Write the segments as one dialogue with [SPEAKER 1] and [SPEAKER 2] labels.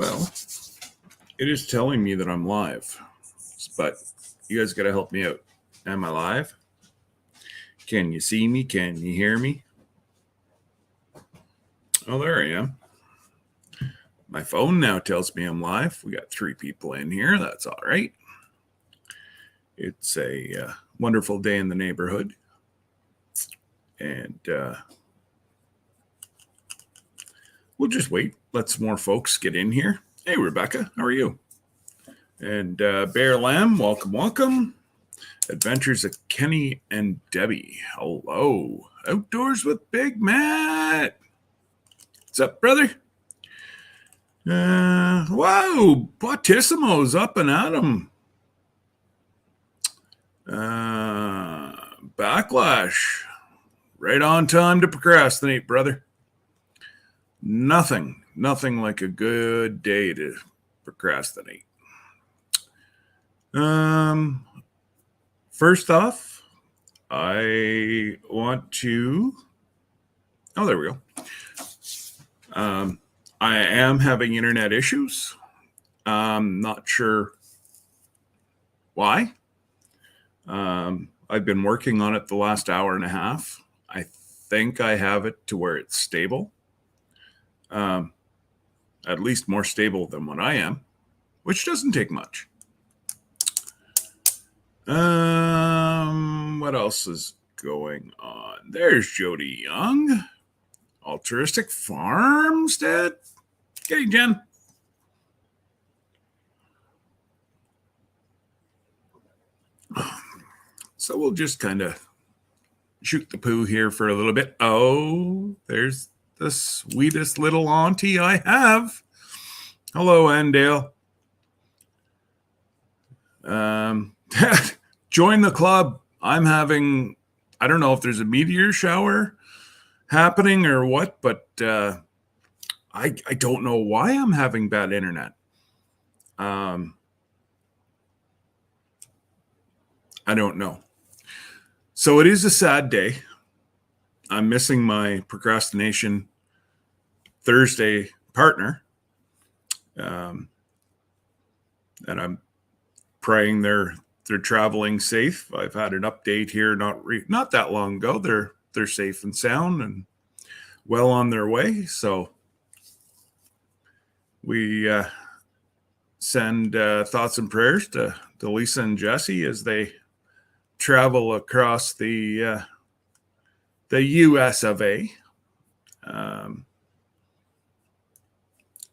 [SPEAKER 1] Well, it is telling me that I'm live, but you guys got to help me out. Am I live? Can you see me? Can you hear me? Oh, there I am. My phone now tells me I'm live. We got 3 people in here. That's all right. It's a wonderful day in the neighborhood. And we'll just wait. Let some more folks get in here. Hey, Rebecca, how are you? And Bear Lamb, welcome. Adventures of Kenny and Debbie. Hello. Outdoors with Big Matt. What's up, brother? Wow, Bautissimo's up and at 'em. Backlash. Right on time to procrastinate, brother. Nothing like a good day to procrastinate. First off, I want to... Oh, there we go. I am having internet issues. Not sure why. I've been working on it the last hour and a half. I think I have it to where it's stable. At least more stable than what I am, which doesn't take much. What else is going on? There's Jody Young. Altruistic Farmstead. Okay, Jen. So we'll just kind of shoot the poo here for a little bit. Oh, there's the sweetest little auntie I have. Hello, Andale. Join the club. I'm having, I don't know if there's a meteor shower happening or what, but I don't know why I'm having bad internet. I don't know. So it is a sad day. I'm missing my Procrastination Thursday partner. And I'm praying they're traveling safe. I've had an update here not that long ago. They're safe and sound and well on their way. So we send thoughts and prayers to Lisa and Jesse as they travel across the U.S. of A.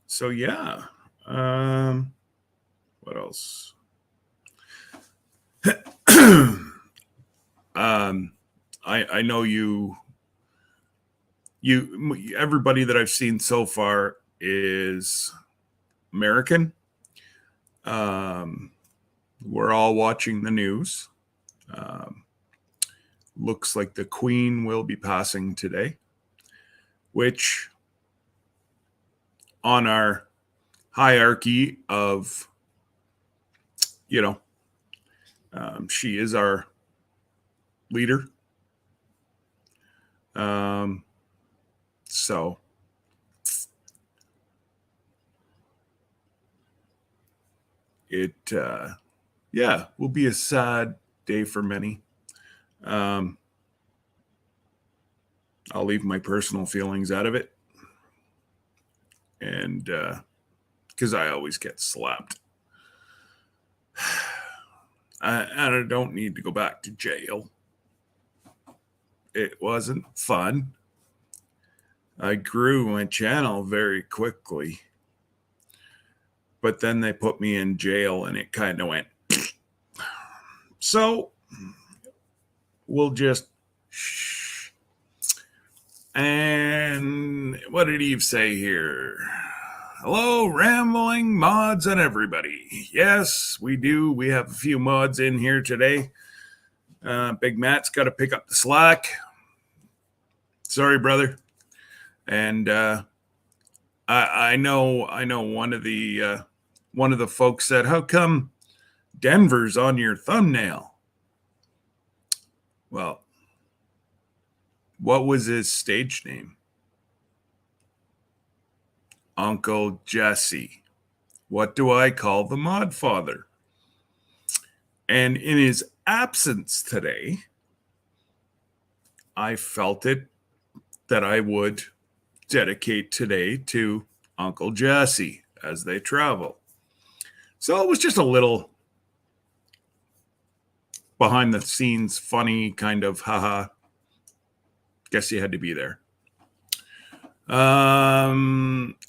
[SPEAKER 1] So yeah. What else? I know you everybody that I've seen so far is American. We're all watching the news. Looks like the Queen will be passing today, which on our hierarchy of, she is our leader. So it, will be a sad day for many. I'll leave my personal feelings out of it. And, because I always get slapped. I don't need to go back to jail. It wasn't fun. I grew my channel very quickly. But then they put me in jail and it kind of went. So we'll just shh. And what did Eve say here? Hello, rambling mods and everybody. Yes, we do. We have a few mods in here today. Big Matt's got to pick up the slack. Sorry, brother. And I know one of the folks said, "How come Denver's on your thumbnail?" Well, what was his stage name? Uncle Jessie. What do I call the mod father? And in his absence today, I felt it that I would dedicate today to Uncle Jessie as they travel. So it was just a little behind the scenes, funny kind of haha. Guess you had to be there.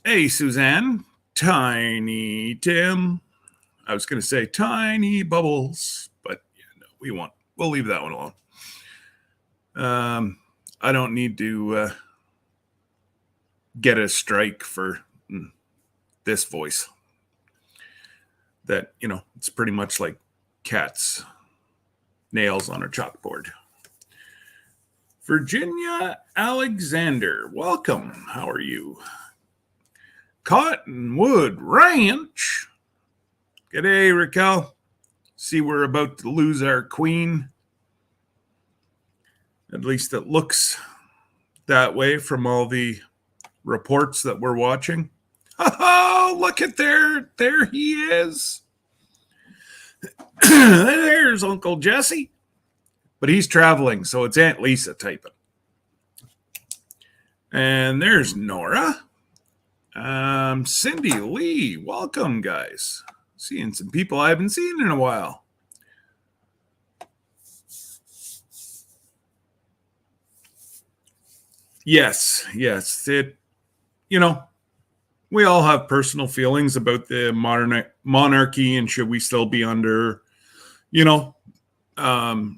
[SPEAKER 1] Hey, Suzanne, Tiny Tim. I was going to say Tiny Bubbles, but we won't. We'll leave that one alone. I don't need to get a strike for this voice. That, it's pretty much like cats' nails on a chalkboard. Virginia Alexander, welcome. How are you? Cottonwood Ranch. G'day, Raquel. See, we're about to lose our queen. At least it looks that way from all the reports that we're watching. Oh, look at there. There he is. There's Uncle Jessie. But he's traveling, so it's Aunt Lisa typing. And there's Nora. Cindy Lee. Welcome, guys. Seeing some people I haven't seen in a while. Yes. It, we all have personal feelings about the monarchy and should we still be under,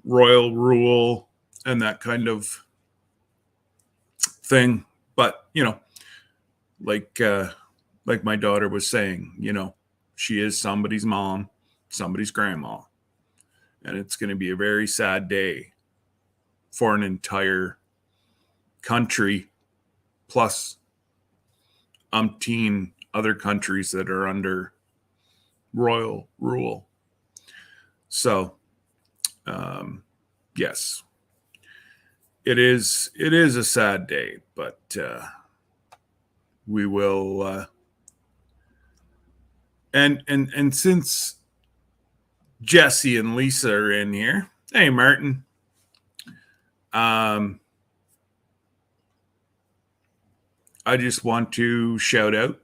[SPEAKER 1] royal rule and that kind of thing. But, like my daughter was saying, she is somebody's mom, somebody's grandma. And it's going to be a very sad day for an entire country plus umpteen other countries that are under royal rule. So, yes, it is a sad day, but we will. And since Jessie and Lisa are in here, hey Martin, I just want to shout out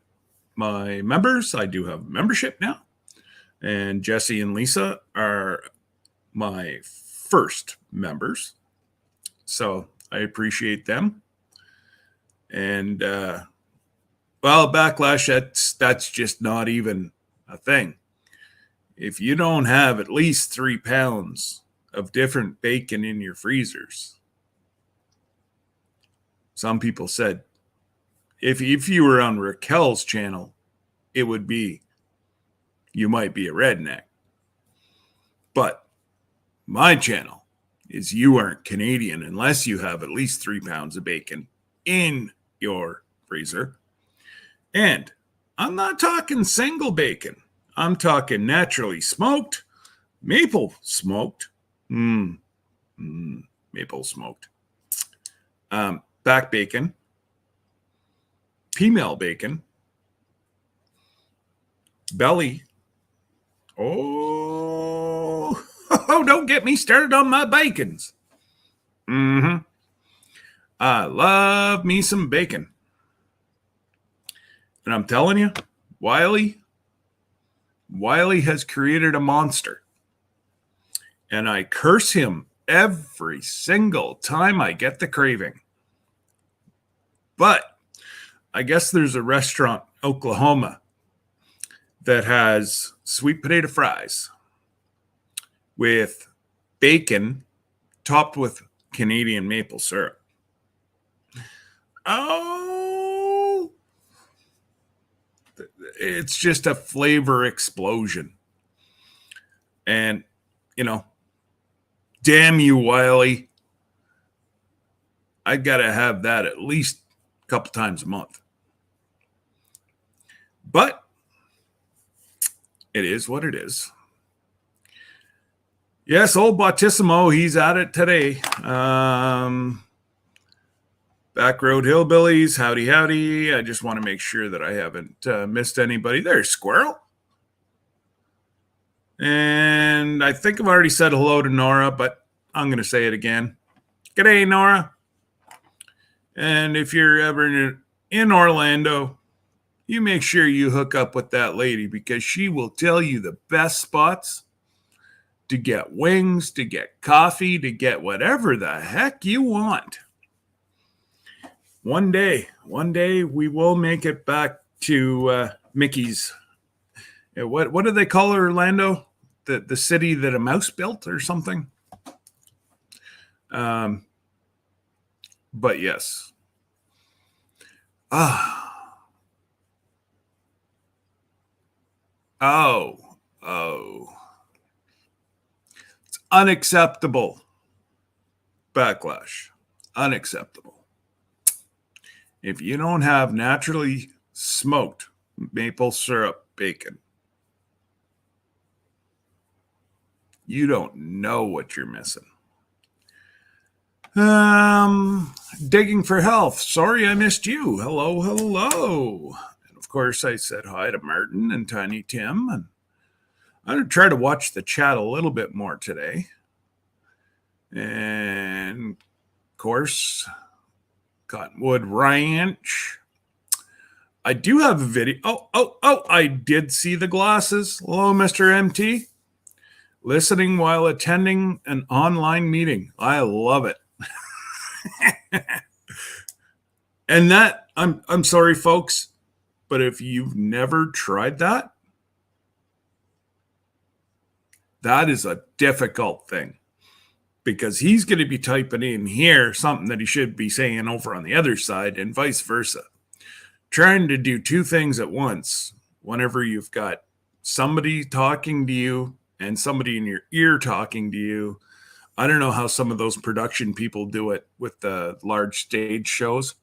[SPEAKER 1] my members. I do have membership now, and Jessie and Lisa are my first members, so I appreciate them. And backlash, that's just not even a thing. If you don't have at least 3 pounds of different bacon in your freezers, some people said if you were on Raquel's channel, it would be you might be a redneck. But my channel is you aren't Canadian unless you have at least 3 pounds of bacon in your freezer. And I'm not talking single bacon. I'm talking naturally smoked, maple smoked, maple smoked, back bacon, female bacon, belly. Oh, don't get me started on my bacons. I love me some bacon. And I'm telling you, Wiley has created a monster. And I curse him every single time I get the craving. But I guess there's a restaurant in Oklahoma that has sweet potato fries with bacon topped with Canadian maple syrup. Oh, it's just a flavor explosion. And, damn you, Wiley. I got to have that at least a couple times a month. But it is what it is. Yes, old Bautissimo, he's at it today. Back Road Hillbillies, howdy. I just want to make sure that I haven't missed anybody. There's Squirrel. And I think I've already said hello to Nora, but I'm going to say it again. G'day, Nora. And if you're ever in Orlando, you make sure you hook up with that lady because she will tell you the best spots to get wings, to get coffee, to get whatever the heck you want. One day we will make it back to Mickey's. What do they call Orlando? The city that a mouse built or something? But yes. Oh. It's unacceptable. Backlash. Unacceptable. If you don't have naturally smoked maple syrup bacon, you don't know what you're missing. Digging for health. Sorry I missed you. Hello. And of course, I said hi to Martin and Tiny Tim. And I'm going to try to watch the chat a little bit more today. And of course, Cottonwood Ranch. I do have a video. Oh, I did see the glasses. Hello, Mr. MT. Listening while attending an online meeting. I love it. And that, I'm sorry, folks, but if you've never tried that, that is a difficult thing because he's going to be typing in here something that he should be saying over on the other side and vice versa. Trying to do two things at once whenever you've got somebody talking to you and somebody in your ear talking to you. I don't know how some of those production people do it with the large stage shows.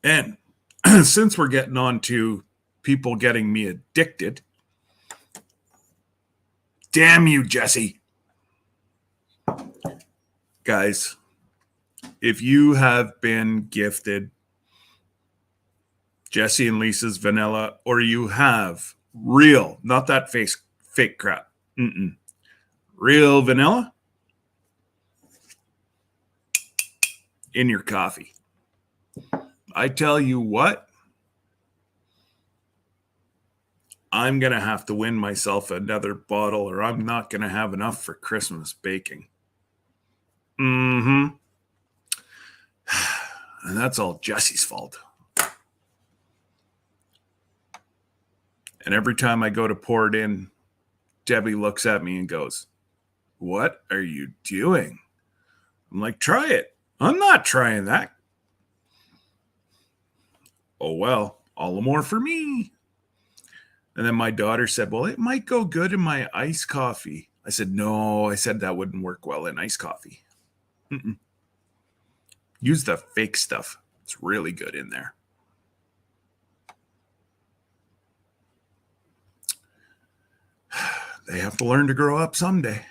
[SPEAKER 1] And since we're getting on to people getting me addicted, damn you, Jesse. Guys, if you have been gifted Jesse and Lisa's vanilla, or you have real, not that fake crap, real vanilla in your coffee, I tell you what, I'm going to have to win myself another bottle or I'm not going to have enough for Christmas baking. And that's all Jesse's fault. And every time I go to pour it in, Debbie looks at me and goes, "What are you doing?" I'm like, "Try it." "I'm not trying that." "Oh, well, all the more for me." And then my daughter said, "Well, it might go good in my iced coffee." I said, "No," I said that wouldn't work well in iced coffee. Use the fake stuff. It's really good in there. They have to learn to grow up someday.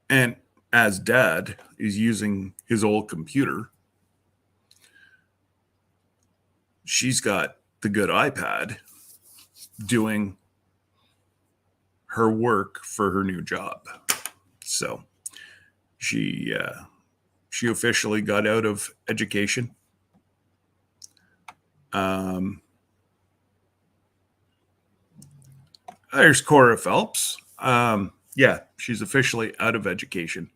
[SPEAKER 1] And as Dad is using his old computer, she's got the good iPad doing her work for her new job. So she officially got out of education. There's Cora Phelps. Yeah, she's officially out of education.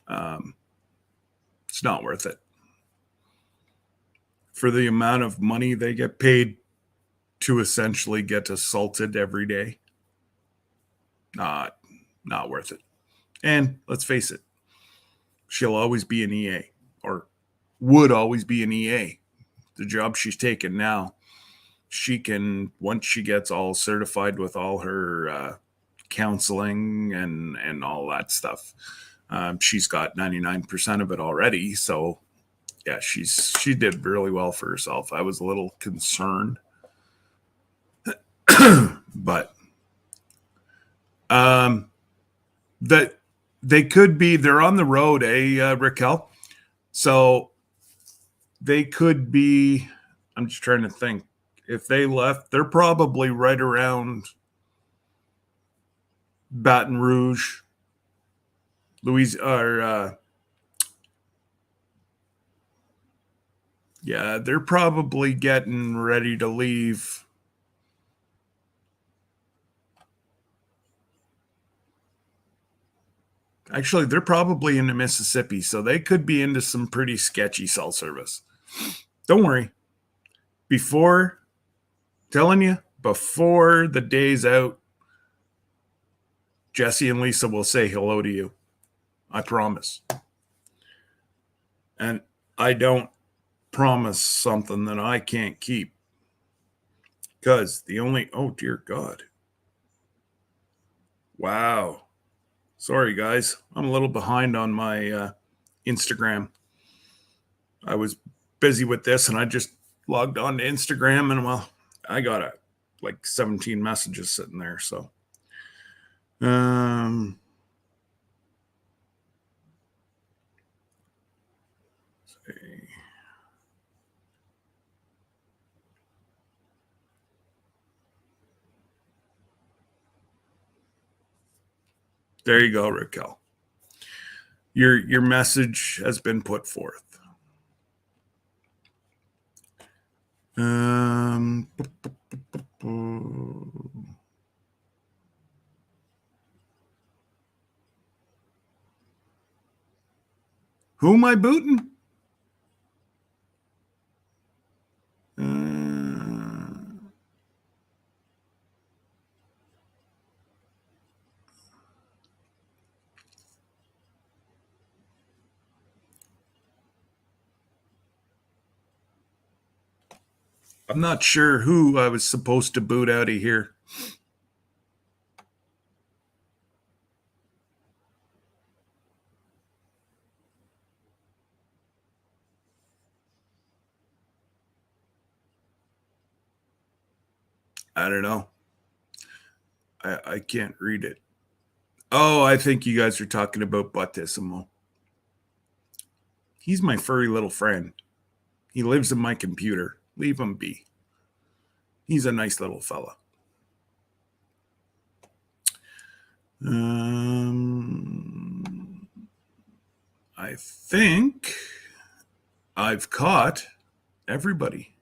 [SPEAKER 1] It's not worth it. For the amount of money they get paid to essentially get assaulted every day. Not worth it. And let's face it, she'll always be an EA, or would always be an EA. The job she's taken now, she can, once she gets all certified with all her counseling and all that stuff, she's got 99% of it already. So yeah, she did really well for herself. I was a little concerned, but that they're on the road, Raquel. So they could be, I'm just trying to think. If they left, they're probably right around Baton Rouge, yeah, they're probably getting ready to leave. Actually, they're probably into Mississippi, so they could be into some pretty sketchy cell service. Don't worry. Before the day's out, Jesse and Lisa will say hello to you. I promise. And I don't promise something that I can't keep. Because oh dear God. Wow. Sorry, guys. I'm a little behind on my Instagram. I was busy with this and I just logged on to Instagram and, well, I got like 17 messages sitting there. So, there you go, Raquel. Your message has been put forth. Who am I booting? I'm not sure who I was supposed to boot out of here. I don't know. I can't read it. Oh, I think you guys are talking about Battissimo. He's my furry little friend. He lives in my computer. Leave him be. He's a nice little fella. I think I've caught everybody.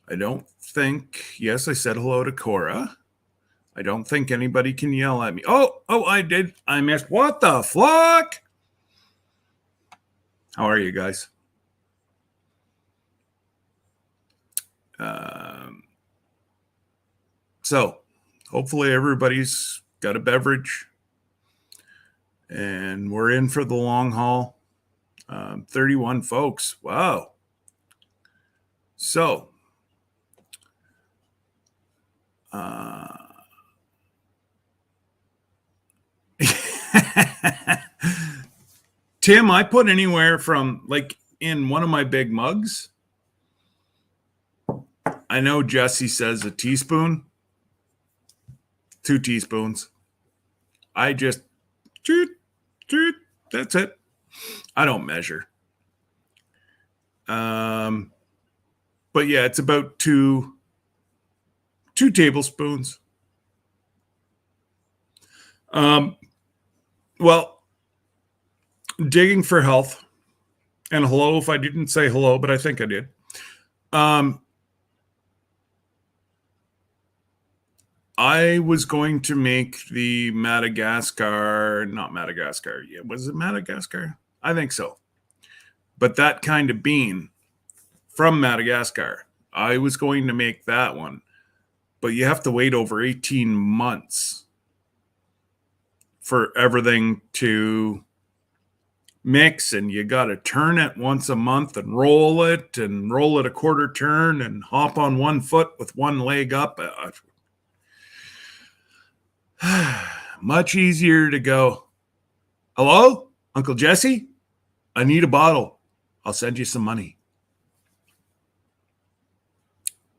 [SPEAKER 1] I don't think, yes, I said hello to Cora. I don't think anybody can yell at me. Oh, I did. I missed. What the fuck? How are you guys? So hopefully everybody's got a beverage and we're in for the long haul. 31 folks. Wow. So, Tim, I put anywhere from, like, in one of my big mugs. I know Jesse says a teaspoon, 2 teaspoons. I just, that's it. I don't measure. But yeah, it's about 2 tablespoons. Well, digging for health, and hello if I didn't say hello, but I think I did. I was going to make the not Madagascar. Yeah, was it Madagascar? I think so. But that kind of bean from Madagascar, I was going to make that one. But you have to wait over 18 months for everything to mix, and you got to turn it once a month and roll it a quarter turn and hop on one foot with one leg up. Much easier to go, hello, Uncle Jessie? I need a bottle. I'll send you some money.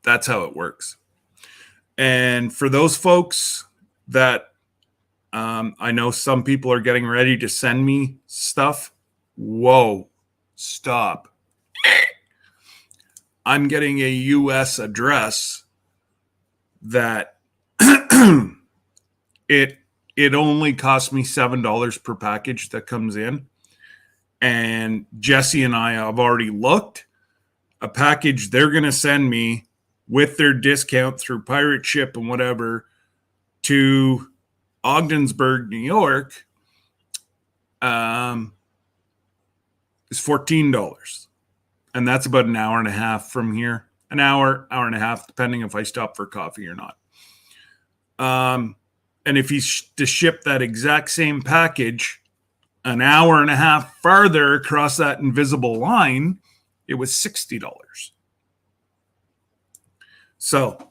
[SPEAKER 1] That's how it works. And for those folks that I know some people are getting ready to send me stuff. Whoa, stop. I'm getting a US address that it only costs me $7 per package that comes in. And Jesse and I have already looked. A package they're going to send me with their discount through Pirate Ship and whatever to Ogdensburg, New York, is $14. And that's about an hour and a half from here. An hour, hour and a half, depending if I stop for coffee or not. And if he's to ship that exact same package an hour and a half farther across that invisible line, it was $60. So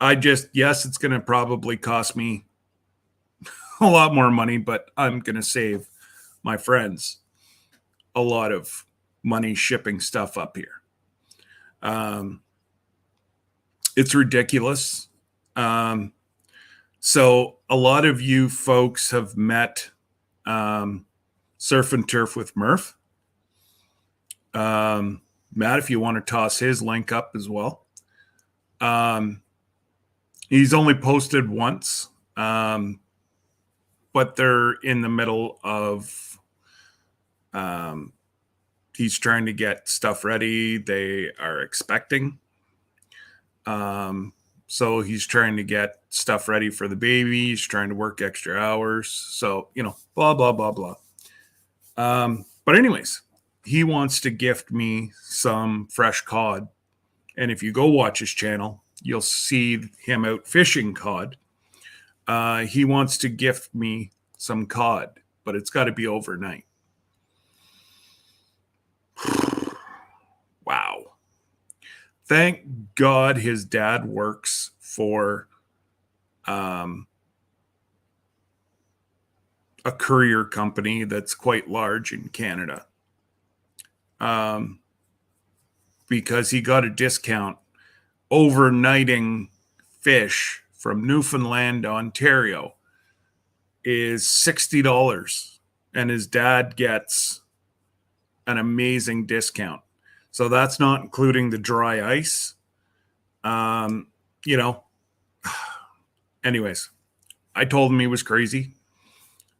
[SPEAKER 1] yes, it's going to probably cost me a lot more money, but I'm going to save my friends a lot of money shipping stuff up here. It's ridiculous. So a lot of you folks have met Surf and Turf with Murph. Matt, if you want to toss his link up as well. He's only posted once, but they're in the middle of he's trying to get stuff ready. They are expecting. So he's trying to get stuff ready for the baby. He's trying to work extra hours. So, blah, blah, blah, blah. But anyways, he wants to gift me some fresh cod. And if you go watch his channel, you'll see him out fishing cod. He wants to gift me some cod, but it's got to be overnight. Wow. Thank God his dad works for a courier company that's quite large in Canada, because he got a discount. Overnighting fish from Newfoundland, Ontario is $60, and his dad gets an amazing discount. So that's not including the dry ice. Anyways, I told him he was crazy,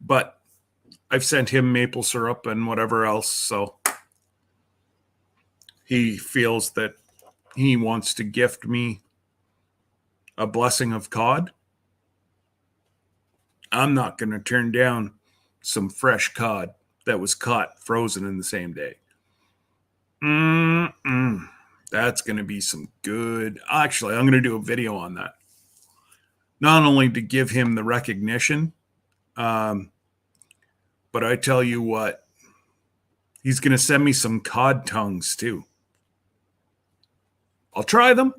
[SPEAKER 1] but I've sent him maple syrup and whatever else. So he feels that he wants to gift me a blessing of cod. I'm not going to turn down some fresh cod that was caught frozen in the same day. That's going to be some good. Actually, I'm going to do a video on that. Not only to give him the recognition, but I tell you what, he's going to send me some cod tongues too. I'll try them.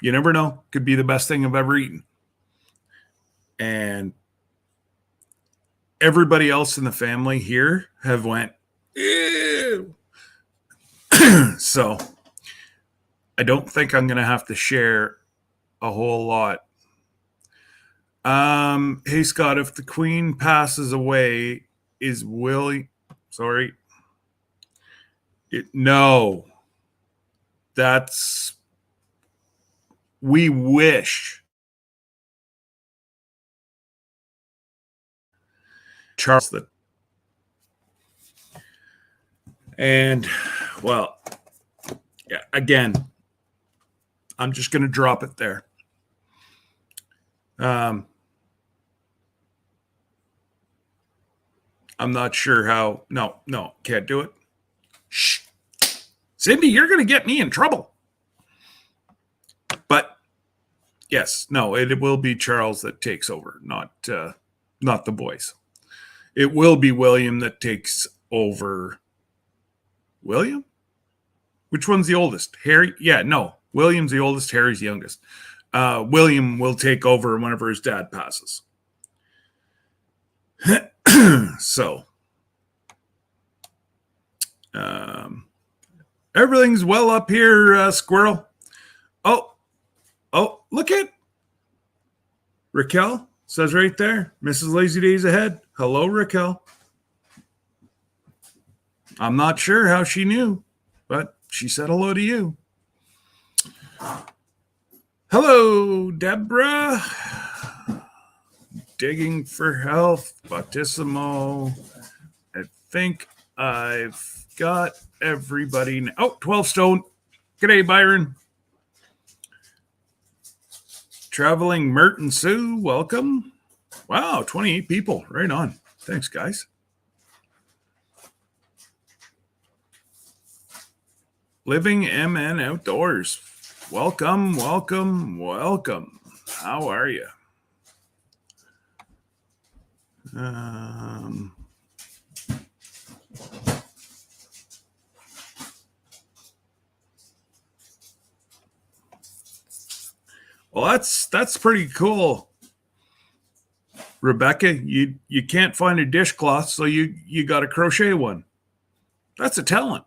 [SPEAKER 1] You never know. Could be the best thing I've ever eaten. And everybody else in the family here have went, ew. So I don't think I'm going to have to share a whole lot. Hey, Scott, if the Queen passes away, is Willie... Sorry. No. That's... We wish Charles that... And, well, yeah, again, I'm just going to drop it there. I'm not sure how. No, can't do it. Shh. Cindy, you're going to get me in trouble. But yes, no, it will be Charles that takes over, not the boys. It will be William that takes over. William? Which one's the oldest? Harry? Yeah, no. William's the oldest. Harry's the youngest. William will take over whenever his dad passes. So, everything's well up here, Squirrel. Oh, look at Raquel says right there, Mrs. Lazy Days ahead. Hello, Raquel. I'm not sure how she knew, but she said hello to you. Hello, Deborah. Digging for Health, Bautissimo. I think I've got everybody. 12 Stone. G'day, Byron. Traveling Merton Sue, welcome. Wow, 28 people. Right on. Thanks, guys. Living MN Outdoors. Welcome, welcome, welcome. How are you? Well, that's pretty cool, Rebecca. You can't find a dishcloth, so you got to crochet one. That's a talent.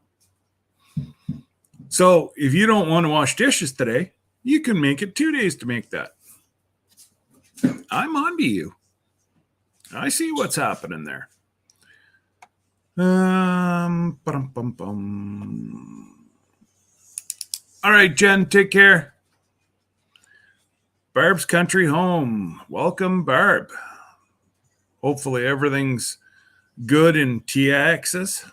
[SPEAKER 1] So if you don't want to wash dishes today, you can make it 2 days to make that. I'm on to you. I see what's happening there. All right, Jen, take care. Barb's Country Home. Welcome, Barb. Hopefully everything's good in Texas.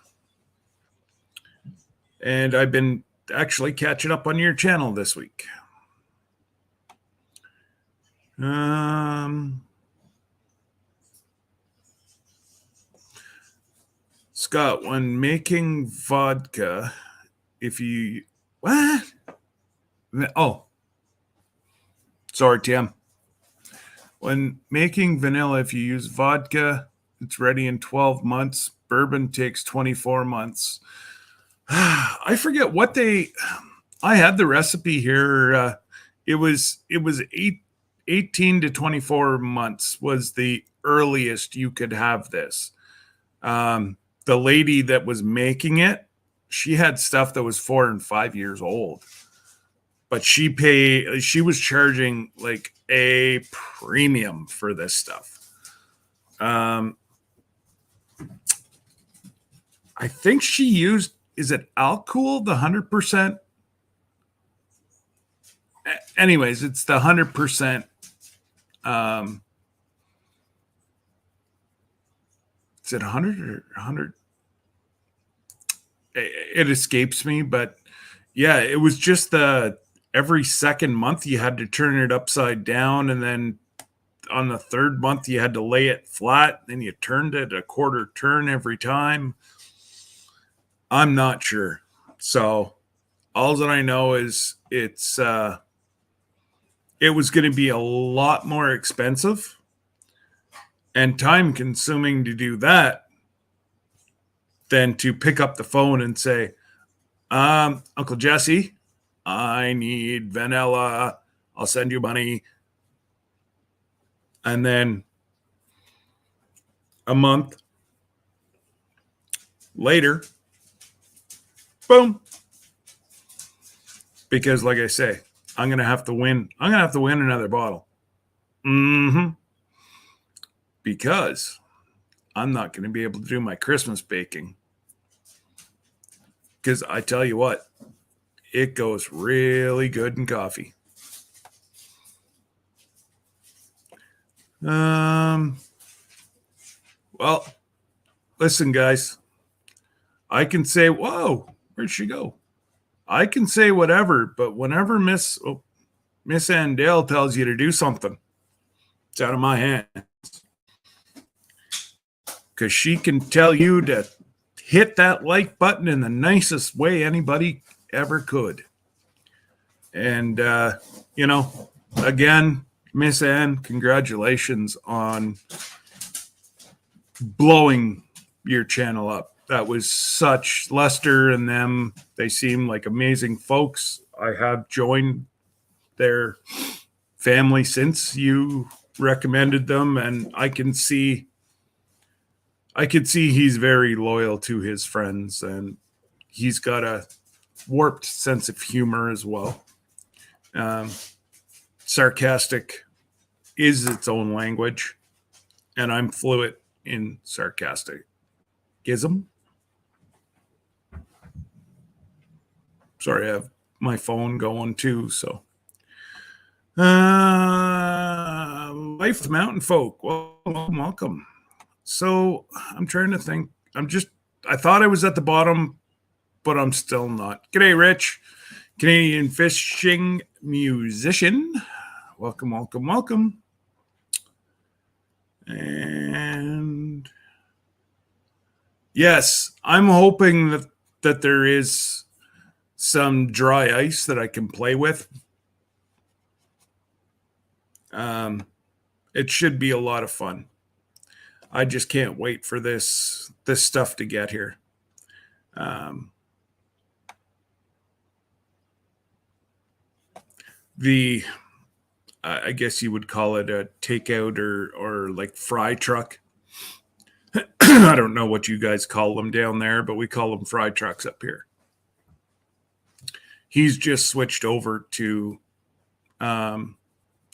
[SPEAKER 1] And I've been actually catching up on your channel this week. Scott, when making vodka, if you... What? Oh. Sorry, Tim. When making vanilla, if you use vodka, it's ready in 12 months. Bourbon takes 24 months. I forget what I had the recipe here. It was 18 to 24 months was the earliest you could have this. The lady that was making it, she had stuff that was 4 and 5 years old. But she was charging like a premium for this stuff. I think she used, is it Alcohol, the 100%? Anyways, it's the 100%. Is it 100 or 100? It escapes me, but yeah, it was just every second month you had to turn it upside down, and then on the third month you had to lay it flat, then you turned it a quarter turn every time. I'm not sure. So all that I know is it was going to be a lot more expensive and time consuming to do that than to pick up the phone and say, Uncle Jessie, I need vanilla. I'll send you money. And then a month later, boom. Because like I say, I'm going to have to win. I'm going to have to win another bottle. Because I'm not going to be able to do my Christmas baking. Because I tell you what, it goes really good in coffee. Well, listen, guys. I can say, whoa, where'd she go? I can say whatever, but whenever Miss Andale tells you to do something, it's out of my hands. Because she can tell you to hit that like button in the nicest way anybody ever could. And, again, Miss Ann, congratulations on blowing your channel up. That was such Lester and them. They seem like amazing folks. I have joined their family since you recommended them, and I could see he's very loyal to his friends, and he's got a warped sense of humor as well. Sarcastic is its own language, and I'm fluent in sarcasticism. Sorry, I have my phone going too. So, Life of Mountain Folk. Welcome. So I'm trying to think. I thought I was at the bottom, but I'm still not. G'day, Rich. Canadian fishing musician. Welcome. And yes, I'm hoping that there is some dry ice that I can play with. It should be a lot of fun. I just can't wait for this stuff to get here. I guess you would call it a takeout or like fry truck. I don't know what you guys call them down there, but we call them fry trucks up here. He's just switched over to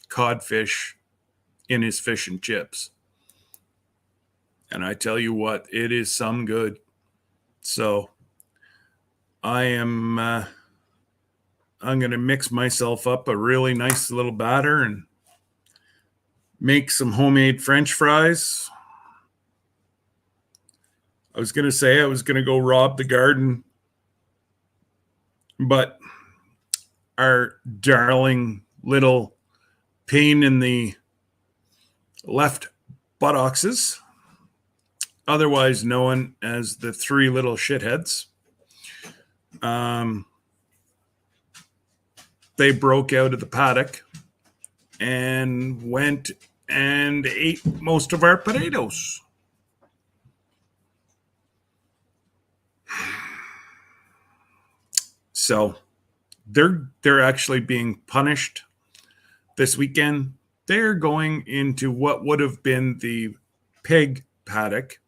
[SPEAKER 1] codfish in his fish and chips. And I tell you what, it is some good. So I'm going to mix myself up a really nice little batter and make some homemade French fries. I was going to say I was going to go rob the garden, but our darling little pain in the left buttocks, otherwise known as the three little shitheads, they broke out of the paddock and went and ate most of our potatoes. So they're actually being punished this weekend. They're going into what would have been the pig paddock,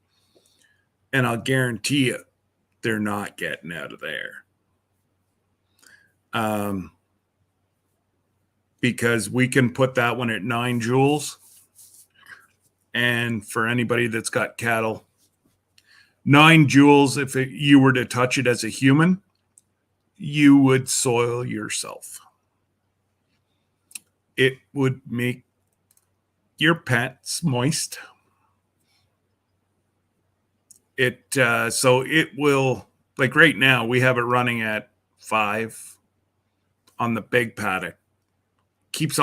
[SPEAKER 1] and I'll guarantee you they're not getting out of there. Because we can put that one at 9 joules. And for anybody that's got cattle, 9 joules, if you were to touch it as a human, you would soil yourself. It would make your pants moist. So it will, like right now, we have it running at 5 on the big paddock. Keeps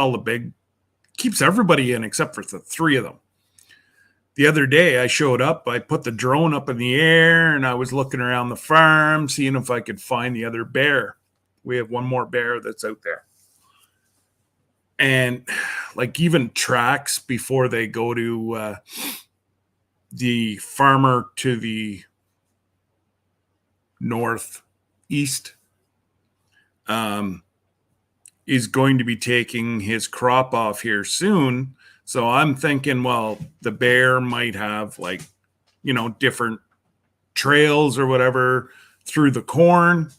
[SPEAKER 1] everybody in except for the 3 of them. The other day I showed up, I put the drone up in the air and I was looking around the farm, seeing if I could find the other bear. We have one more bear that's out there. And like even tracks before they go to the farmer to the northeast is going to be taking his crop off here soon. So I'm thinking, well, the bear might have like, different trails or whatever through the corn.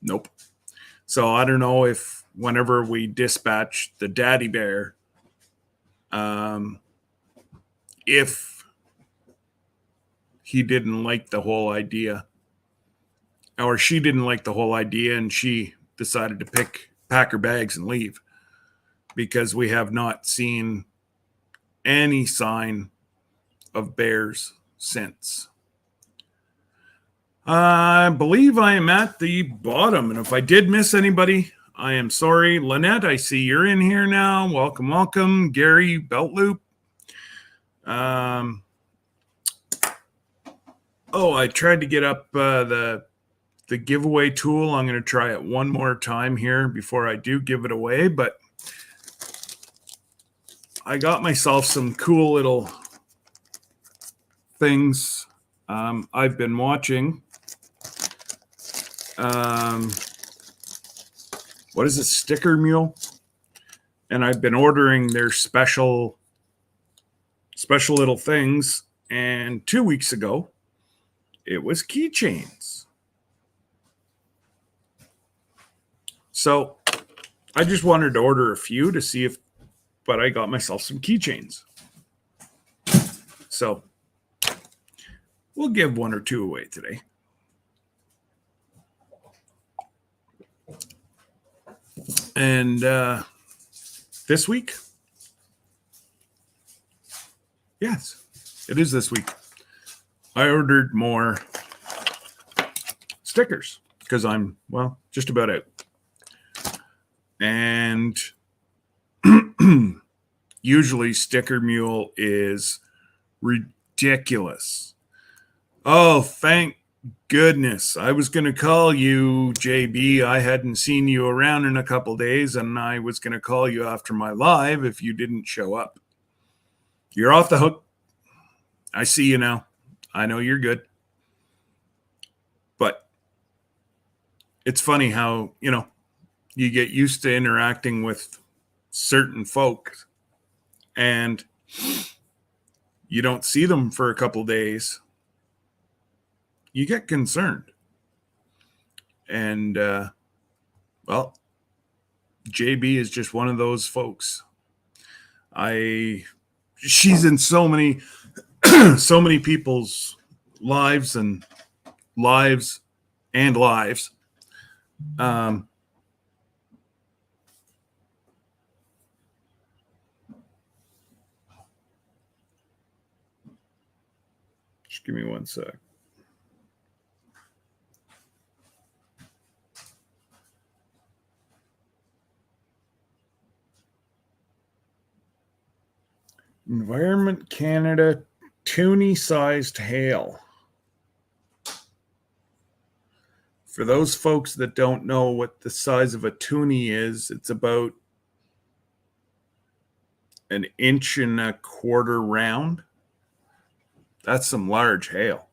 [SPEAKER 1] Nope. So I don't know if whenever we dispatch the daddy bear, if he didn't like the whole idea, or she didn't like the whole idea and she decided to pack her bags and leave, because we have not seen any sign of bears since. I believe I am at the bottom, and if I did miss anybody, I am sorry. Lynette, I see you're in here now. Welcome. Gary Beltloop. I tried to get up the giveaway tool. I'm going to try it one more time here before I do give it away, but I got myself some cool little things. I've been watching. What is it? Sticker Mule? And I've been ordering their special little things. And 2 weeks ago, it was keychains. So I just wanted to order a few to see but I got myself some keychains. So we'll give 1 or 2 away today. And this week, yes, it is this week. I ordered more stickers because I'm, well, just about out. And usually Sticker Mule is ridiculous. Oh, thank goodness. I was going to call you, JB. I hadn't seen you around in a couple days, and I was going to call you after my live if you didn't show up. You're off the hook. I see you now. I know you're good. But it's funny how, you get used to interacting with certain folks and you don't see them for a couple days. You get concerned. And, well, JB is just one of those folks. She's in so many people's lives. Just give me one sec. Environment Canada toonie-sized hail. For those folks that don't know what the size of a toonie is, it's about 1.25 inches round. That's some large hail.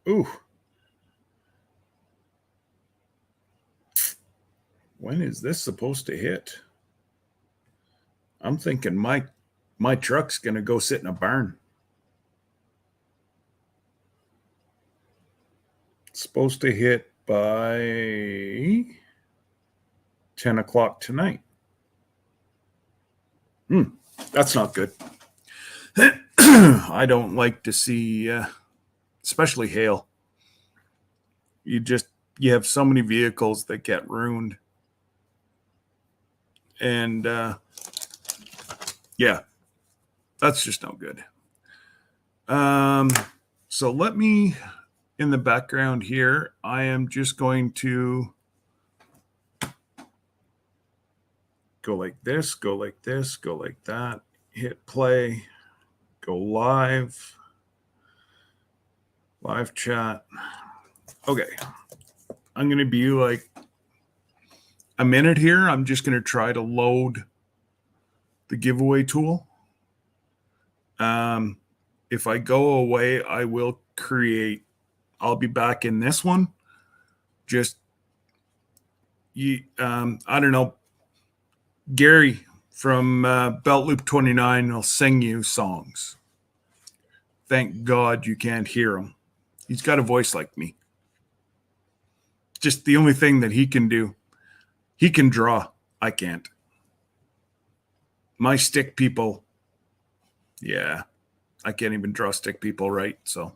[SPEAKER 1] Ooh. When is this supposed to hit? I'm thinking my truck's going to go sit in a barn. It's supposed to hit by 10 o'clock tonight. That's not good. I don't like to see, especially hail. You have so many vehicles that get ruined. And, yeah, that's just no good. So let me, in the background here, I am just going to go like this, go like this, go like that, hit play, go live chat. Okay. I'm going to be like a minute here. I'm just going to try to load the giveaway tool. If I go away, I will I'll be back in this one. Just, I don't know, Gary from Belt Loop 29 will sing you songs. Thank God you can't hear him. He's got a voice like me. Just the only thing that he can do. He can draw. I can't. My stick people, yeah, I can't even draw stick people right. So,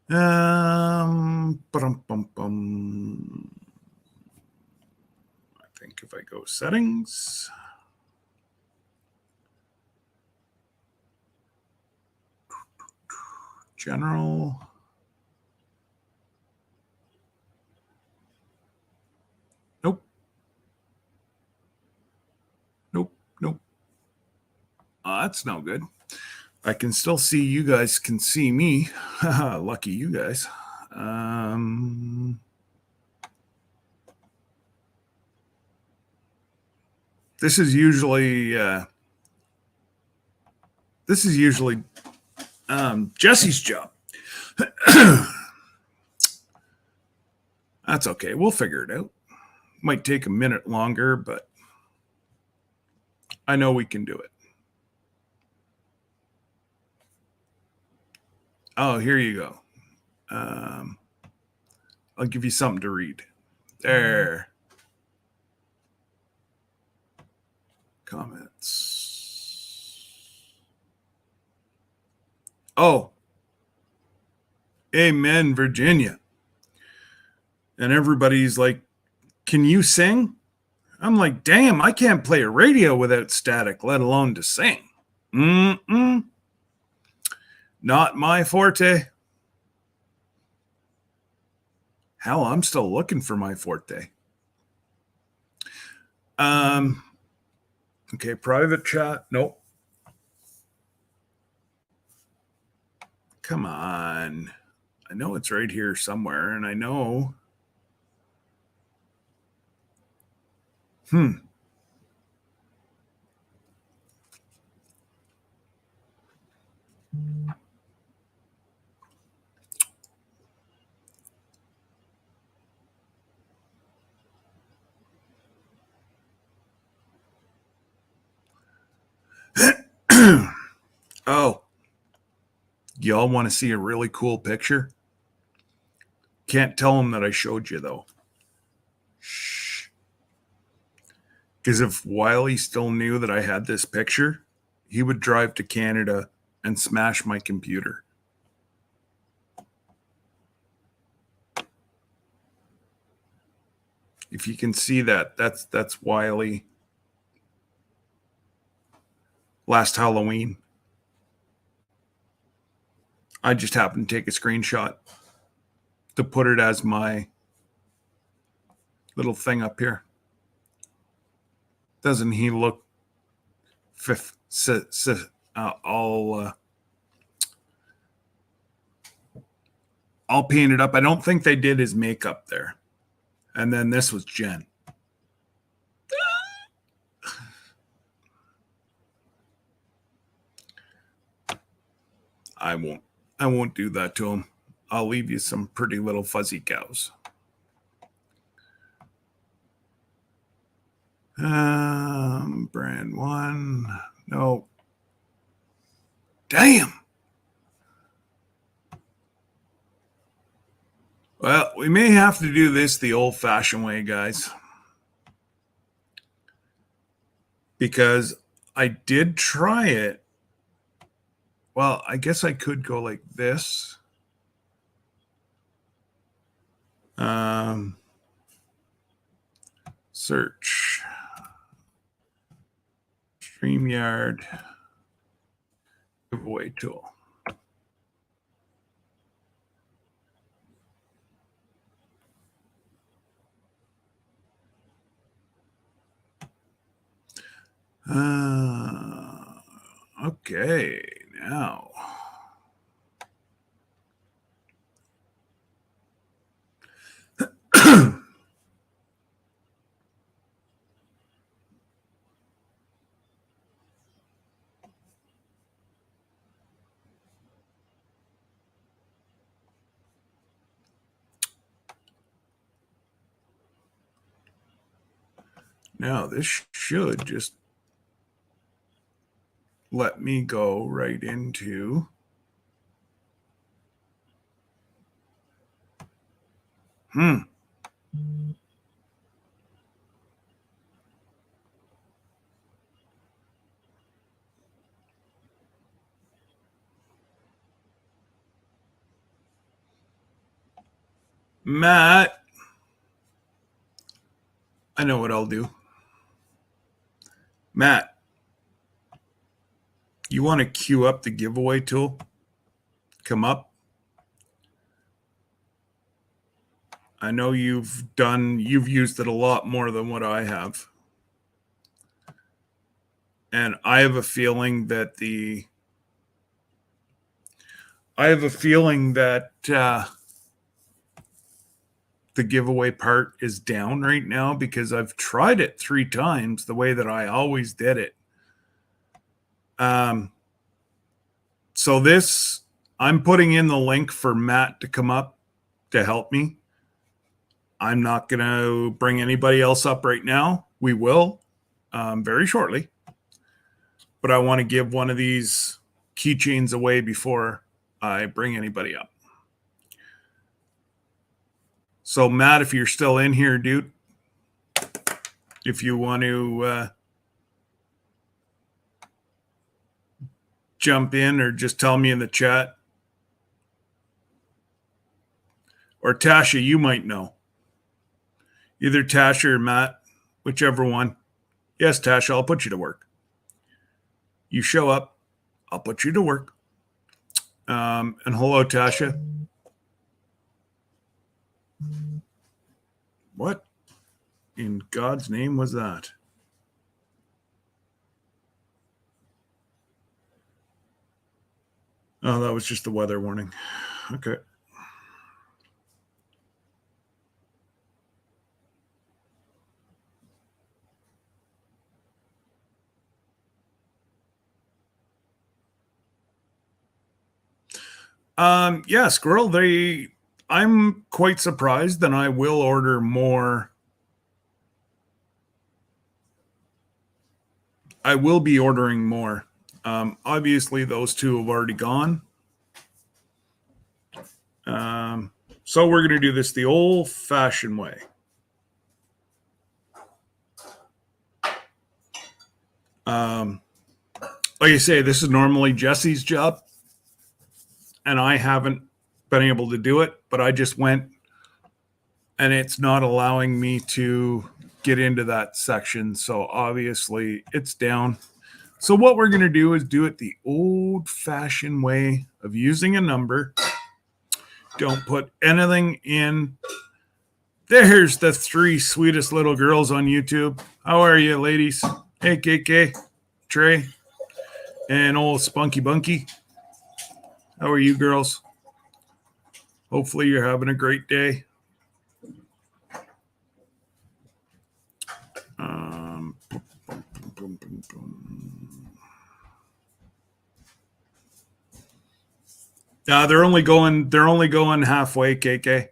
[SPEAKER 1] I think if I go settings, general, nope. That's no good. I can still see you guys can see me. Lucky you guys. This is usually Jesse's job. That's okay. We'll figure it out. Might take a minute longer, but I know we can do it. Oh, here you go. I'll give you something to read. There. Comments. Oh, amen, Virginia. And everybody's like, can you sing? I'm like, damn, I can't play a radio without static, let alone to sing. Mm-mm. Not my forte. Hell, I'm still looking for my forte. Okay, private chat. Nope. Come on. I know it's right here somewhere, and I know. Oh, y'all want to see a really cool picture? Can't tell them that I showed you, though. Shh. Because if Wiley still knew that I had this picture, he would drive to Canada and smash my computer. If you can see that, that's Wiley last Halloween. I just happened to take a screenshot to put it as my little thing up here. Doesn't he look all painted up? I don't think they did his makeup there. And then this was Jen. I won't do that to him. I'll leave you some pretty little fuzzy cows. Brand one. No. Damn. Well, we may have to do this the old-fashioned way, guys. Because I did try it. Well, I guess I could go like this. Search. StreamYard giveaway tool. Okay, now. Now, this should just let me go right into Matt. I know what I'll do. Matt, you want to queue up the giveaway tool? Come up. I know you've used it a lot more than what I have. And I have a feeling that the giveaway part is down right now because I've tried it 3 times the way that I always did it. So this, I'm putting in the link for Matt to come up to help me. I'm not going to bring anybody else up right now. We will very shortly. But I want to give one of these keychains away before I bring anybody up. So, Matt, if you're still in here, dude, if you want to jump in or just tell me in the chat. Or Tasha, you might know. Either Tasha or Matt, whichever one. Yes, Tasha, I'll put you to work. You show up, I'll put you to work. And hello, Tasha. What in God's name was that? Oh, that was just the weather warning. Okay. Yeah, Squirrel, I'm quite surprised, and I will order more. I will be ordering more. Obviously, those two have already gone. So we're going to do this the old-fashioned way. Like I say, this is normally Jesse's job, and I haven't been able to do it, but I just went, and it's not allowing me to get into that section. So obviously it's down. So what we're going to do is do it the old-fashioned way of using a number. Don't put anything in. There's the three sweetest little girls on YouTube. How are you, ladies? Hey, KK, Trey, and old Spunky Bunky. How are you, girls? Hopefully you're having a great day. They're only going halfway, KK.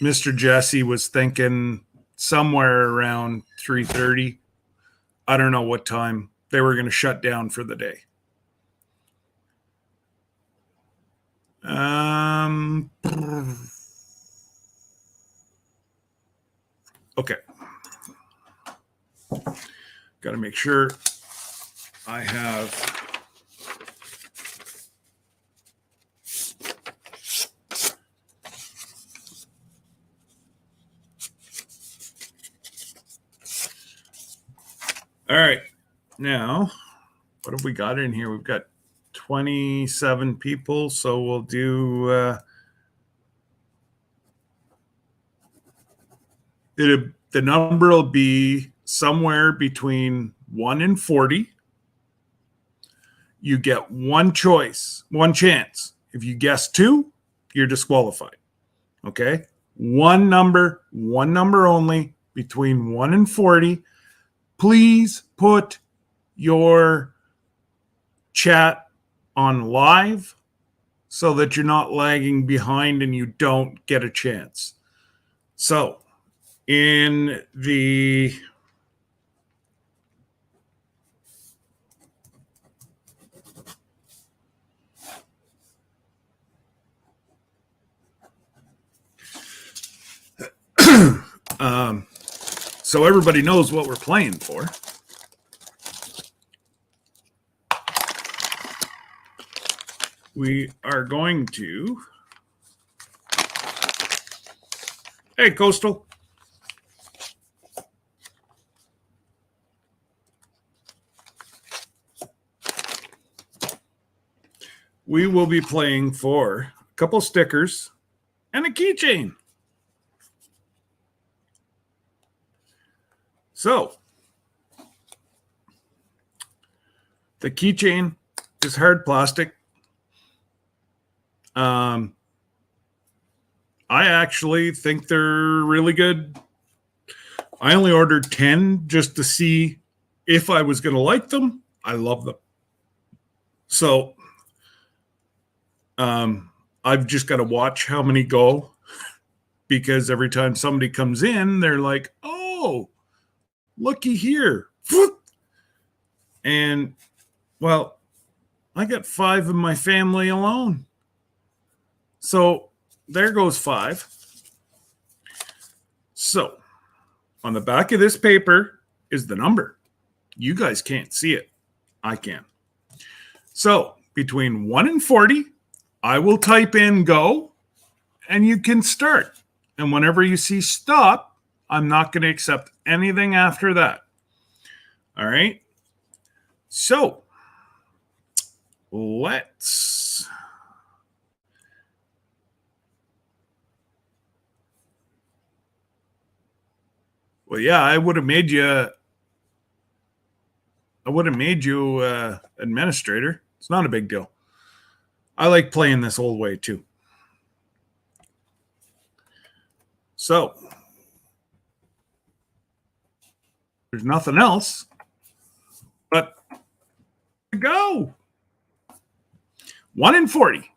[SPEAKER 1] Mr. Jesse was thinking somewhere around 3:30. I don't know what time they were going to shut down for the day. Okay. Got to make sure I have. All right. Now, what have we got in here? We've got 27 people, so we'll do the number will be somewhere between 1 and 40. You get one choice, one chance. If you guess 2, you're disqualified. Okay? One number only between 1 and 40. Please put your chat on live so that you're not lagging behind and you don't get a chance. So, in the so everybody knows what we're playing for. We are going to. Hey, Coastal. We will be playing for a couple stickers and a keychain. So, the keychain is hard plastic. I actually think they're really good. I only ordered 10 just to see if I was going to like them. I love them. So, I've just got to watch how many go, because every time somebody comes in, they're like, oh, looky here. And, well, I got 5 in my family alone. So there goes 5. So on the back of this paper is the number. You guys can't see it. I can. So between 1 and 40, I will type in go, and you can start. And whenever you see stop, I'm not going to accept anything after that. All right. So let's. Well, yeah, I would have made you administrator. It's not a big deal. I like playing this old way too. So there's nothing else but to go. 1 in 40.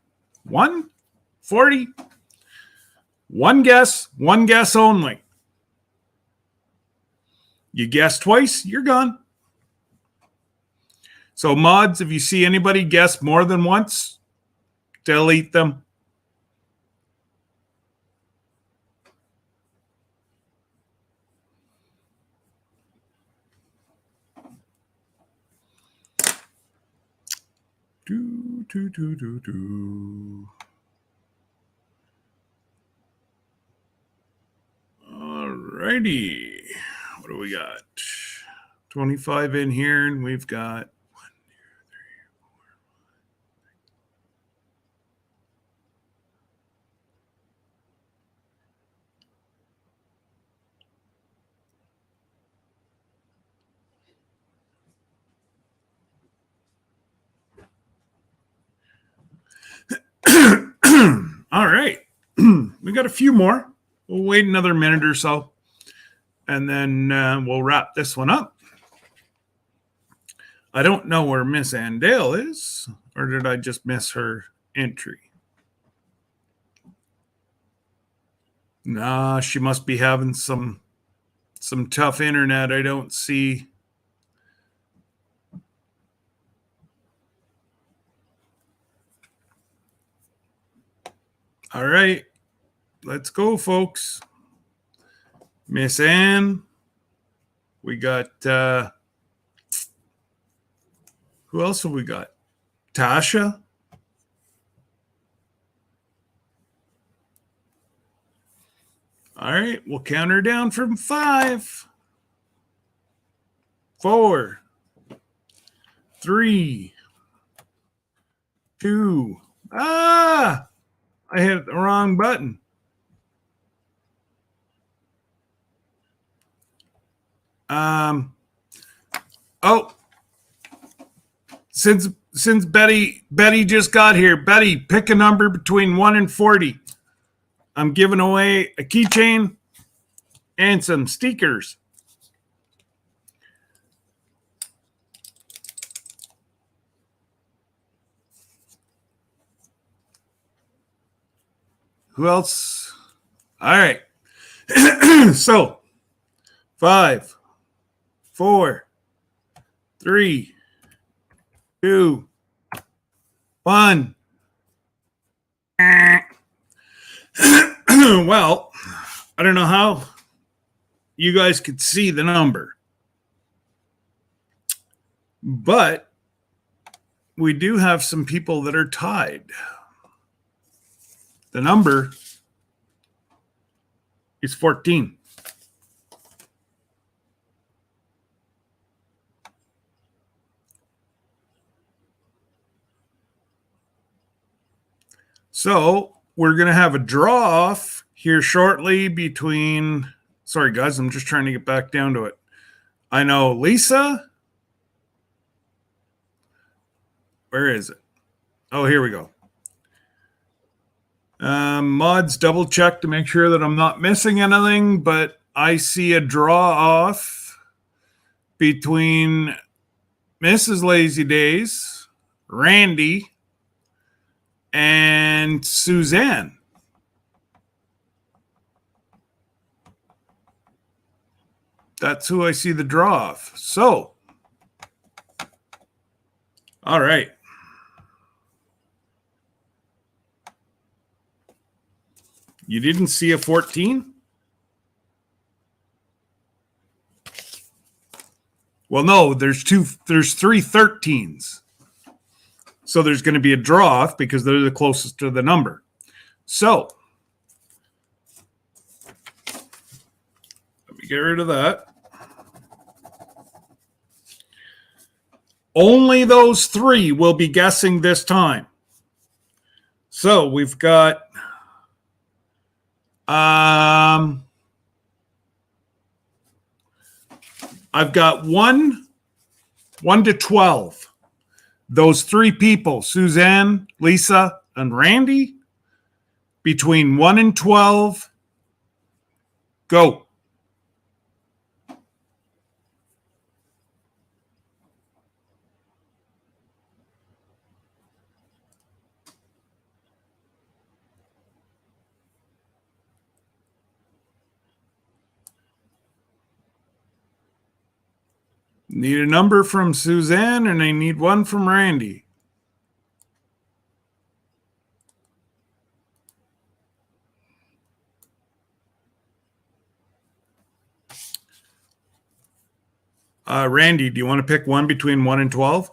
[SPEAKER 1] 1, 40. One guess only. You guess twice, you're gone. So mods, if you see anybody guess more than once, delete them. All righty. What do we got? 25 in here, and we've got 1, 2, 3. All right. We got a few more. We'll wait another minute or so, and then we'll wrap this one up. I don't know where Miss Andale is, or did I just miss her entry? Nah, she must be having some tough internet. I don't see. All right. Let's go, folks. Miss Ann. We got, who else have we got? Tasha. All right. We'll count her down from 5, 4, 3, 2. I hit the wrong button. Since Betty just got here, Betty, pick a number between 1 and 40. I'm giving away a keychain and some stickers. Who else? All right. So 5, 4, 3, 2, 1. Well, I don't know how you guys could see the number, but we do have some people that are tied. The number is 14. So we're going to have a draw off here shortly between, sorry guys, I'm just trying to get back down to it. I know Lisa. Where is it? Oh, here we go. Mods, double check to make sure that I'm not missing anything, but I see a draw off between Mrs. Lazy Days, Randy, and Suzanne. That's who I see the draw off. So, all right. You didn't see a 14? Well, no, there's three 13s. So there's going to be a draw off because they're the closest to the number. So let me get rid of that. Only those 3 will be guessing this time. So we've got I've got 1 to 12. Those 3 people, Suzanne, Lisa, and Randy, between 1 and 12, go. Need a number from Suzanne, and I need 1 from Randy. Randy, do you want to pick 1 between 1 and 12?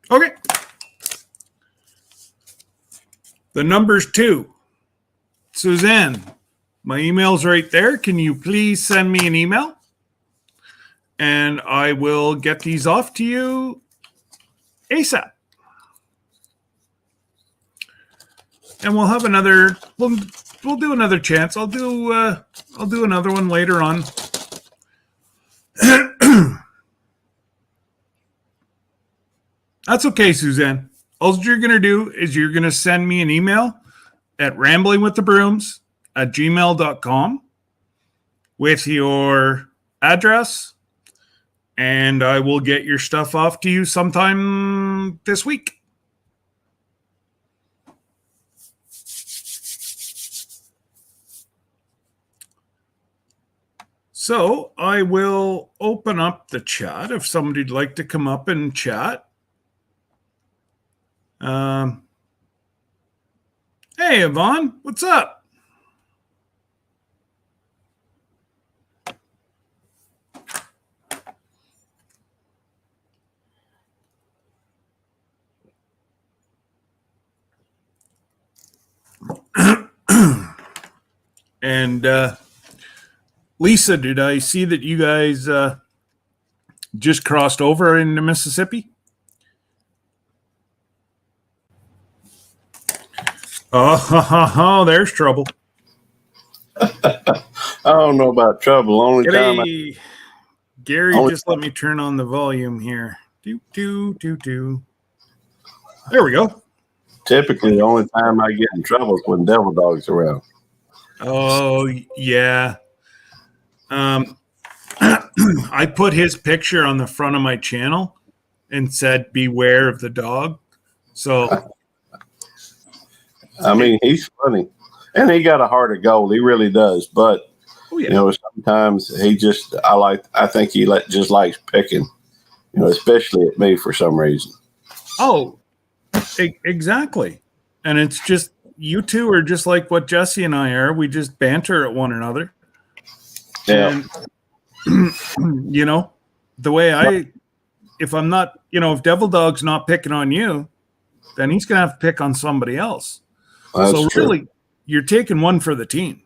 [SPEAKER 1] Okay. The number's 2. Suzanne, my email's right there. Can you please send me an email? And I will get these off to you ASAP. And we'll have another. We'll do another chance. I'll do another one later on. That's okay, Suzanne. All you're going to do is you're going to send me an email at ramblingwiththebrooms@gmail.com with your address, and I will get your stuff off to you sometime this week. So I will open up the chat if somebody'd like to come up and chat. Hey, Yvonne, what's up? And Lisa, did I see that you guys just crossed over into Mississippi? Oh, there's trouble.
[SPEAKER 2] I don't know about trouble.
[SPEAKER 1] Gary, just let me turn on the volume here. There we go.
[SPEAKER 2] Typically, the only time I get in trouble is when Devil Dog's around.
[SPEAKER 1] Oh, yeah. I put his picture on the front of my channel and said, beware of the dog. So,
[SPEAKER 2] I mean, he's funny. And he got a heart of gold. He really does. But, sometimes I think he just likes picking, especially at me for some reason.
[SPEAKER 1] Oh, exactly. And it's just, you two are just like what Jesse and I are. We just banter at one another.
[SPEAKER 2] Yeah.
[SPEAKER 1] And, the way if I'm not, if Devil Dog's not picking on you, then he's going to have to pick on somebody else.
[SPEAKER 2] That's true.
[SPEAKER 1] Really, you're taking one for the team.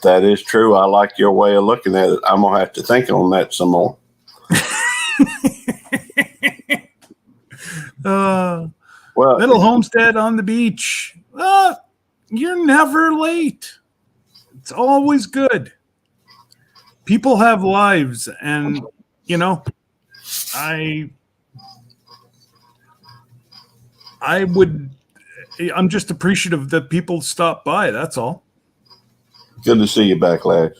[SPEAKER 2] That is true. I like your way of looking at it. I'm going to have to think on that some more.
[SPEAKER 1] Little homestead on the beach. You're never late. It's always good. People have lives, and I'm just appreciative that people stop by. That's all.
[SPEAKER 2] Good to see you back, lad.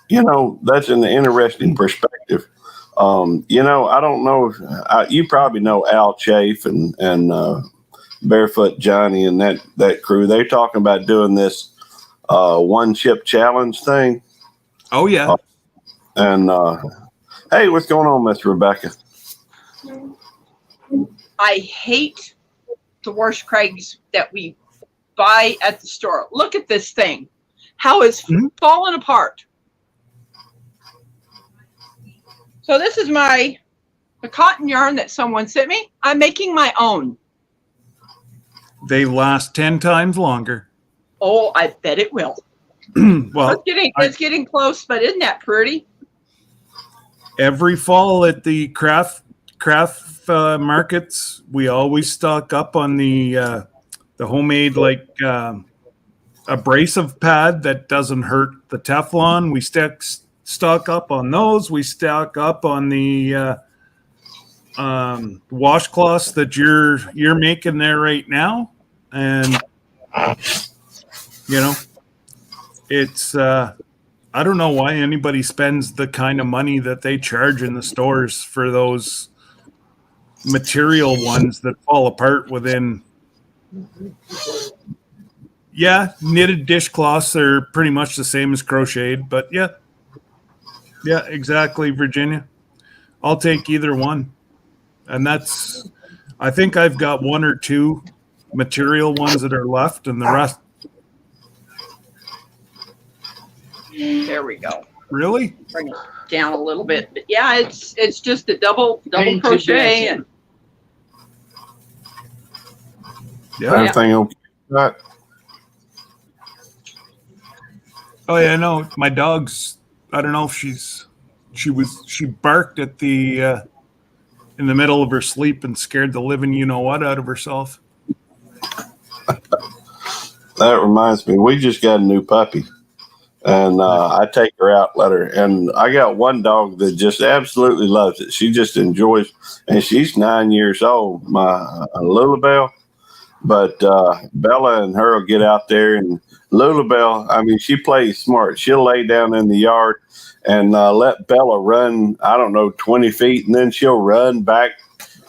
[SPEAKER 2] That's an interesting perspective. I don't know. You probably know Al Chafe and Barefoot Johnny and that crew. They're talking about doing this one chip challenge thing.
[SPEAKER 1] Oh yeah.
[SPEAKER 2] Hey, what's going on, Miss Rebecca?
[SPEAKER 3] I hate the Wash Craigs that we buy at the store. Look at this thing. How it's fallen apart. So this is the cotton yarn that someone sent me. I'm making my own.
[SPEAKER 1] They last 10 times longer.
[SPEAKER 3] Oh, I bet it will.
[SPEAKER 1] Well,
[SPEAKER 3] it's getting close, but isn't that pretty?
[SPEAKER 1] Every fall at the craft markets, we always stock up on the homemade abrasive pad that doesn't hurt the Teflon. We stock up on those. We stock up on the washcloths that you're making there right now, and it's I don't know why anybody spends the kind of money that they charge in the stores for those material ones that fall apart within. Yeah, knitted dishcloths are pretty much the same as crocheted, but yeah, exactly, Virginia. I'll take either one. And I think I've got one or two material ones that are left, and the rest.
[SPEAKER 3] There we go.
[SPEAKER 1] Really?
[SPEAKER 3] Bring it down a little bit. But yeah, it's just a double crochet and
[SPEAKER 2] everything okay? Right.
[SPEAKER 1] Oh yeah, no. My dog's. I don't know if she barked at the in the middle of her sleep and scared the living what out of herself.
[SPEAKER 2] That reminds me, we just got a new puppy. And I take her out, let her. And I got one dog that just absolutely loves it. She just enjoys, and she's 9 years old, my Lulabelle. But Bella and her will get out there, and Lulabelle, I mean, she plays smart. She'll lay down in the yard and let Bella run, 20 feet, and then she'll run back,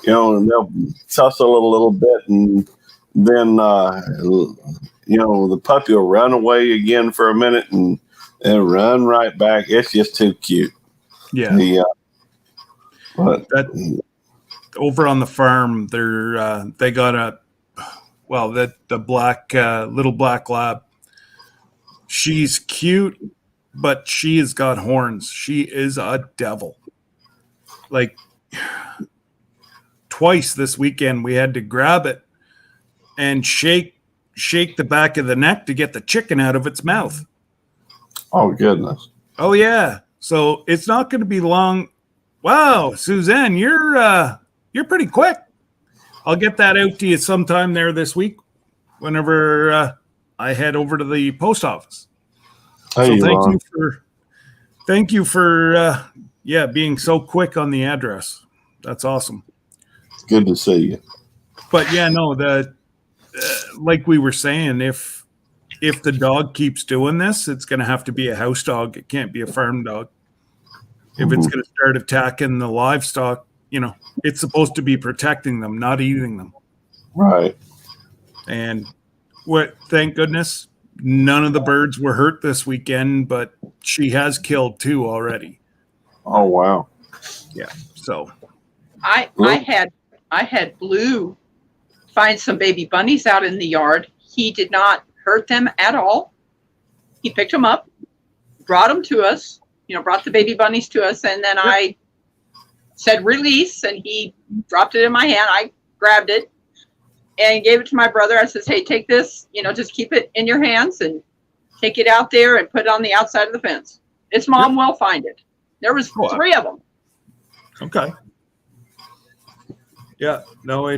[SPEAKER 2] and they'll tussle a little bit, and then the puppy will run away again for a minute and run right back. It's just too cute.
[SPEAKER 1] Yeah. But over on the farm, they got the black little black lab. She's cute, but she has got horns. She is a devil. Like twice this weekend, we had to grab it and shake the back of the neck to get the chicken out of its mouth.
[SPEAKER 2] Oh, goodness.
[SPEAKER 1] Oh, yeah. So it's not going to be long. Wow, Suzanne, you're pretty quick. I'll get that out to you sometime there this week whenever I head over to the post office.
[SPEAKER 2] Hey,
[SPEAKER 1] so thank you for being so quick on the address. That's awesome.
[SPEAKER 2] It's good to see you.
[SPEAKER 1] But yeah, no, like we were saying, if the dog keeps doing this, it's going to have to be a house dog. It can't be a farm dog. If it's going to start attacking the livestock, it's supposed to be protecting them, not eating them.
[SPEAKER 2] Right.
[SPEAKER 1] And thank goodness, none of the birds were hurt this weekend, but she has killed 2 already.
[SPEAKER 2] Oh, wow.
[SPEAKER 1] Yeah. So
[SPEAKER 3] I had Blue find some baby bunnies out in the yard. He did not hurt them at all. He picked them up, brought them to us, brought the baby bunnies to us. And then I said, release. And he dropped it in my hand. I grabbed it and gave it to my brother. I says, hey, take this, just keep it in your hands and take it out there and put it on the outside of the fence. Its mom will find it. There was 3 of them.
[SPEAKER 1] Okay. Yeah, no,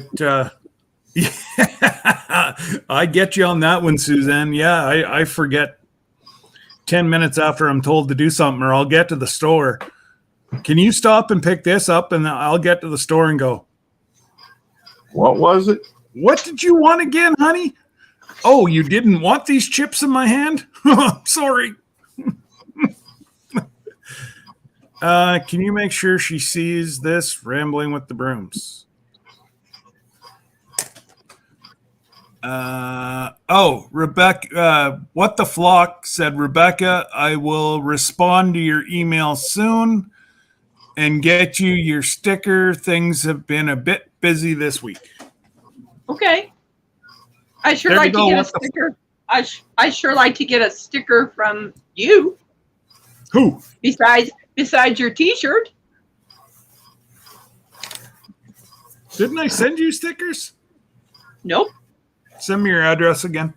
[SPEAKER 1] I get you on that one, Suzanne. Yeah, I forget 10 minutes after I'm told to do something, or I'll get to the store. Can you stop and pick this up? And I'll get to the store and go,
[SPEAKER 2] what was it?
[SPEAKER 1] What did you want again, honey? Oh, you didn't want these chips in my hand? Sorry. Can you make sure she sees this rambling with the brooms? Rebecca, what the flock said, Rebecca, I will respond to your email soon. and get you your sticker. Things have been a bit busy this week.
[SPEAKER 3] Okay. I sure like to get a sticker. I sure like to get a sticker from you.
[SPEAKER 1] Who?
[SPEAKER 3] Besides your T-shirt.
[SPEAKER 1] Didn't I send you stickers?
[SPEAKER 3] Nope.
[SPEAKER 1] Send me your address again.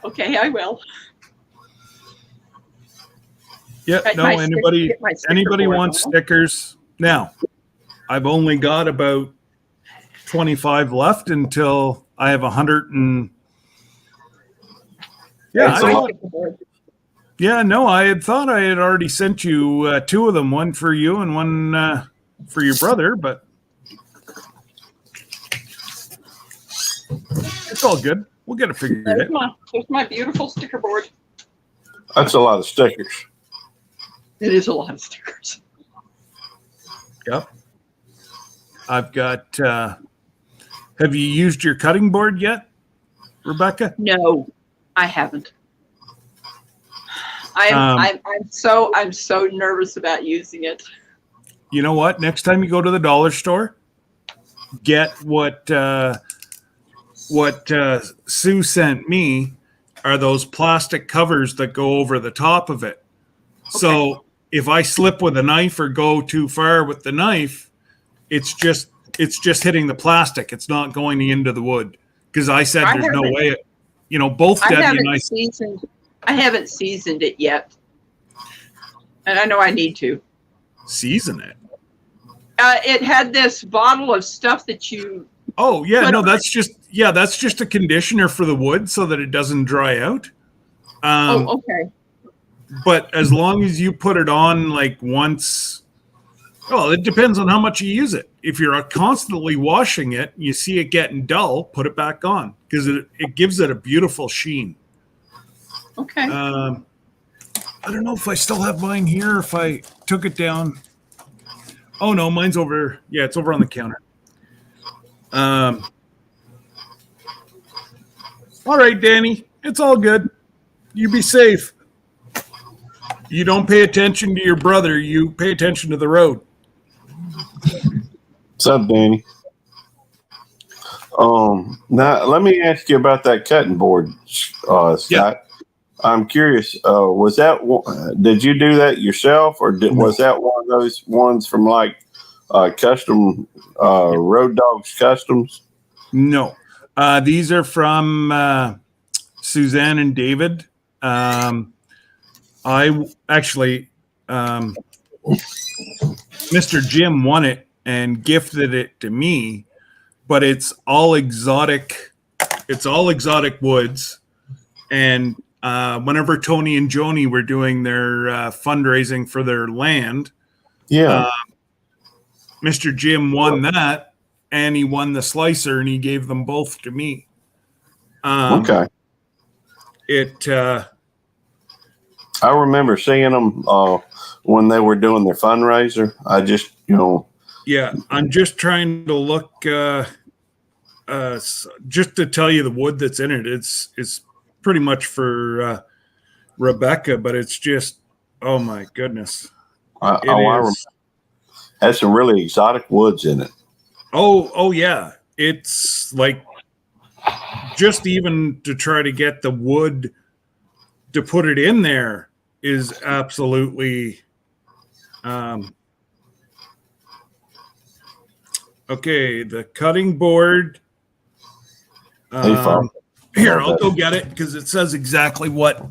[SPEAKER 3] Okay, I will.
[SPEAKER 1] Yeah, no, anybody wants stickers. Now, I've only got about 25 left until I have 100 and I had thought I had already sent you 2 of them, one for you and one for your brother, but it's all good. We'll get it figured out.
[SPEAKER 3] There's my beautiful sticker board.
[SPEAKER 2] That's a lot of stickers.
[SPEAKER 3] It is a lot of stickers.
[SPEAKER 1] Yep. I've got, have you used your cutting board yet, Rebecca?
[SPEAKER 3] No, I haven't. I'm so nervous about using it.
[SPEAKER 1] You know what? Next time you go to the dollar store, get what Sue sent me are those plastic covers that go over the top of it. Okay. So if I slip with a knife or go too far with the knife, it's just hitting the plastic. It's not going into the wood. Because I said there's no way. Both Debbie and
[SPEAKER 3] I haven't seasoned it yet, and I know I need to
[SPEAKER 1] season it.
[SPEAKER 3] It had this bottle of stuff that you.
[SPEAKER 1] Oh yeah, no, that's just a conditioner for the wood so that it doesn't dry out.
[SPEAKER 3] Okay.
[SPEAKER 1] But as long as you put it on like once, well, it depends on how much you use it. If you're constantly washing it, you see it getting dull, put it back on because it gives it a beautiful sheen.
[SPEAKER 3] Okay.
[SPEAKER 1] I don't know if I still have mine here or if I took it down. Oh no, mine's over. Yeah, it's over on the counter. All right, Danny, it's all good. You be safe. You don't pay attention to your brother. You pay attention to the road.
[SPEAKER 2] What's up, Danny? Now let me ask you about that cutting board, Scott. Yeah. I'm curious. Did you do that yourself, or was that one of those ones from like custom Road Dogs Customs?
[SPEAKER 1] No, these are from Suzanne and David. I actually, Mr. Jim won it and gifted it to me, but it's all exotic. It's all exotic woods. And whenever Tony and Joni were doing their fundraising for their land, Mr. Jim won that, and he won the slicer, and he gave them both to me.
[SPEAKER 2] Okay. I remember seeing them when they were doing their fundraiser. I just,
[SPEAKER 1] Yeah, I'm just trying to look, just to tell you the wood that's in it. It's pretty much for Rebecca, but it's just, oh my goodness.
[SPEAKER 2] I remember. Has some really exotic woods in it.
[SPEAKER 1] Oh yeah. It's like just even to try to get the wood to put it in there is absolutely okay. The cutting board. Here, I'll go get it because it says exactly what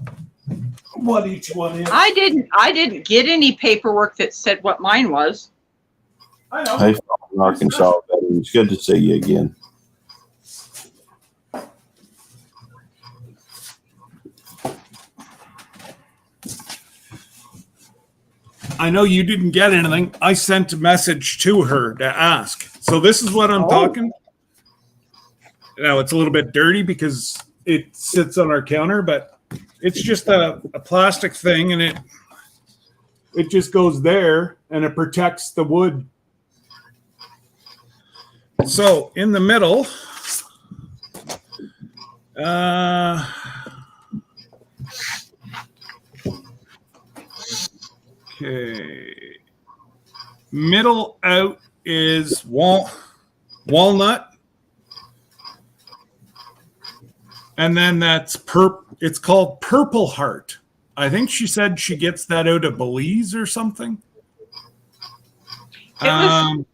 [SPEAKER 1] each one is.
[SPEAKER 3] I didn't get any paperwork that said what mine was.
[SPEAKER 2] I know. Hey, Arkansas, it's good to see you again.
[SPEAKER 1] I know you didn't get anything. I sent a message to her to ask. So this is what I'm talking. Now it's a little bit dirty because it sits on our counter, but it's just a plastic thing, and it just goes there and it protects the wood. So in the middle, okay, Middle out is walnut. And then it's called Purple Heart. I think she said she gets that out of Belize or something. So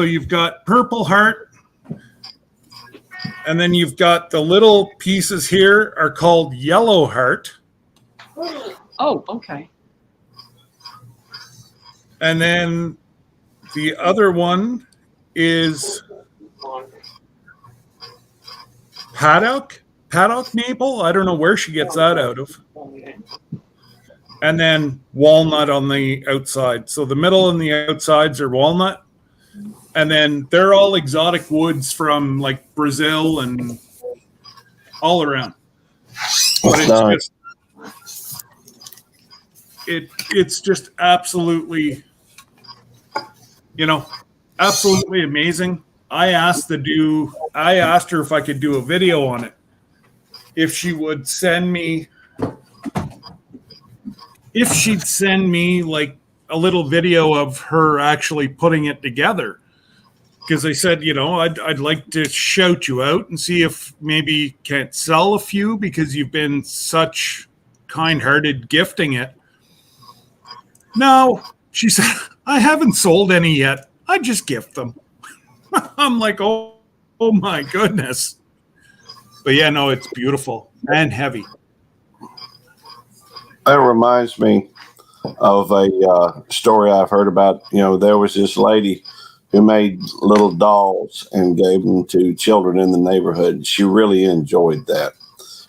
[SPEAKER 1] you've got Purple Heart, and then you've got the little pieces here are called Yellow Heart.
[SPEAKER 3] Oh, okay.
[SPEAKER 1] And then the other one is Paddock maple. I don't know where she gets that out of. And then walnut on the outside. So the middle and the outsides are walnut. And then they're all exotic woods from like Brazil and all around. But it's just absolutely, absolutely amazing. I asked her if I could do a video on it. If she'd send me like a little video of her actually putting it together. Because I said, I'd like to shout you out and see if maybe you can't sell a few because you've been such kind-hearted gifting it. No, she said, I haven't sold any yet. I just gift them. I'm like, oh my goodness. But yeah, no, it's beautiful and heavy.
[SPEAKER 2] That reminds me of a story I've heard about. There was this lady who made little dolls and gave them to children in the neighborhood. She really enjoyed that.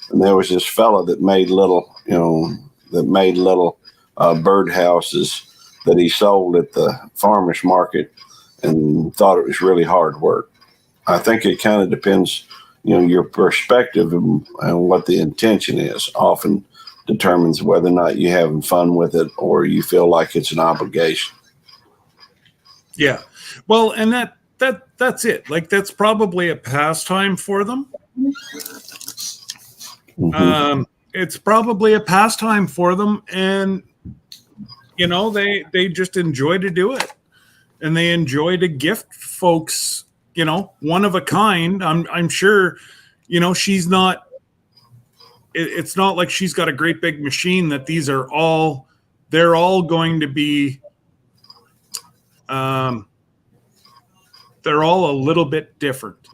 [SPEAKER 2] And there was this fella that made little birdhouses that he sold at the farmer's market and thought it was really hard work. I think it kind of depends, your perspective and what the intention is often determines whether or not you're having fun with it or you feel like it's an obligation.
[SPEAKER 1] Yeah. Well, and that's it. Like, that's probably a pastime for them. Mm-hmm. It's probably a pastime for them, and they just enjoy to do it, and they enjoy to gift folks, one of a kind. I'm sure, she's not. It's not like she's got a great big machine that they're all going to be. They're all a little bit different.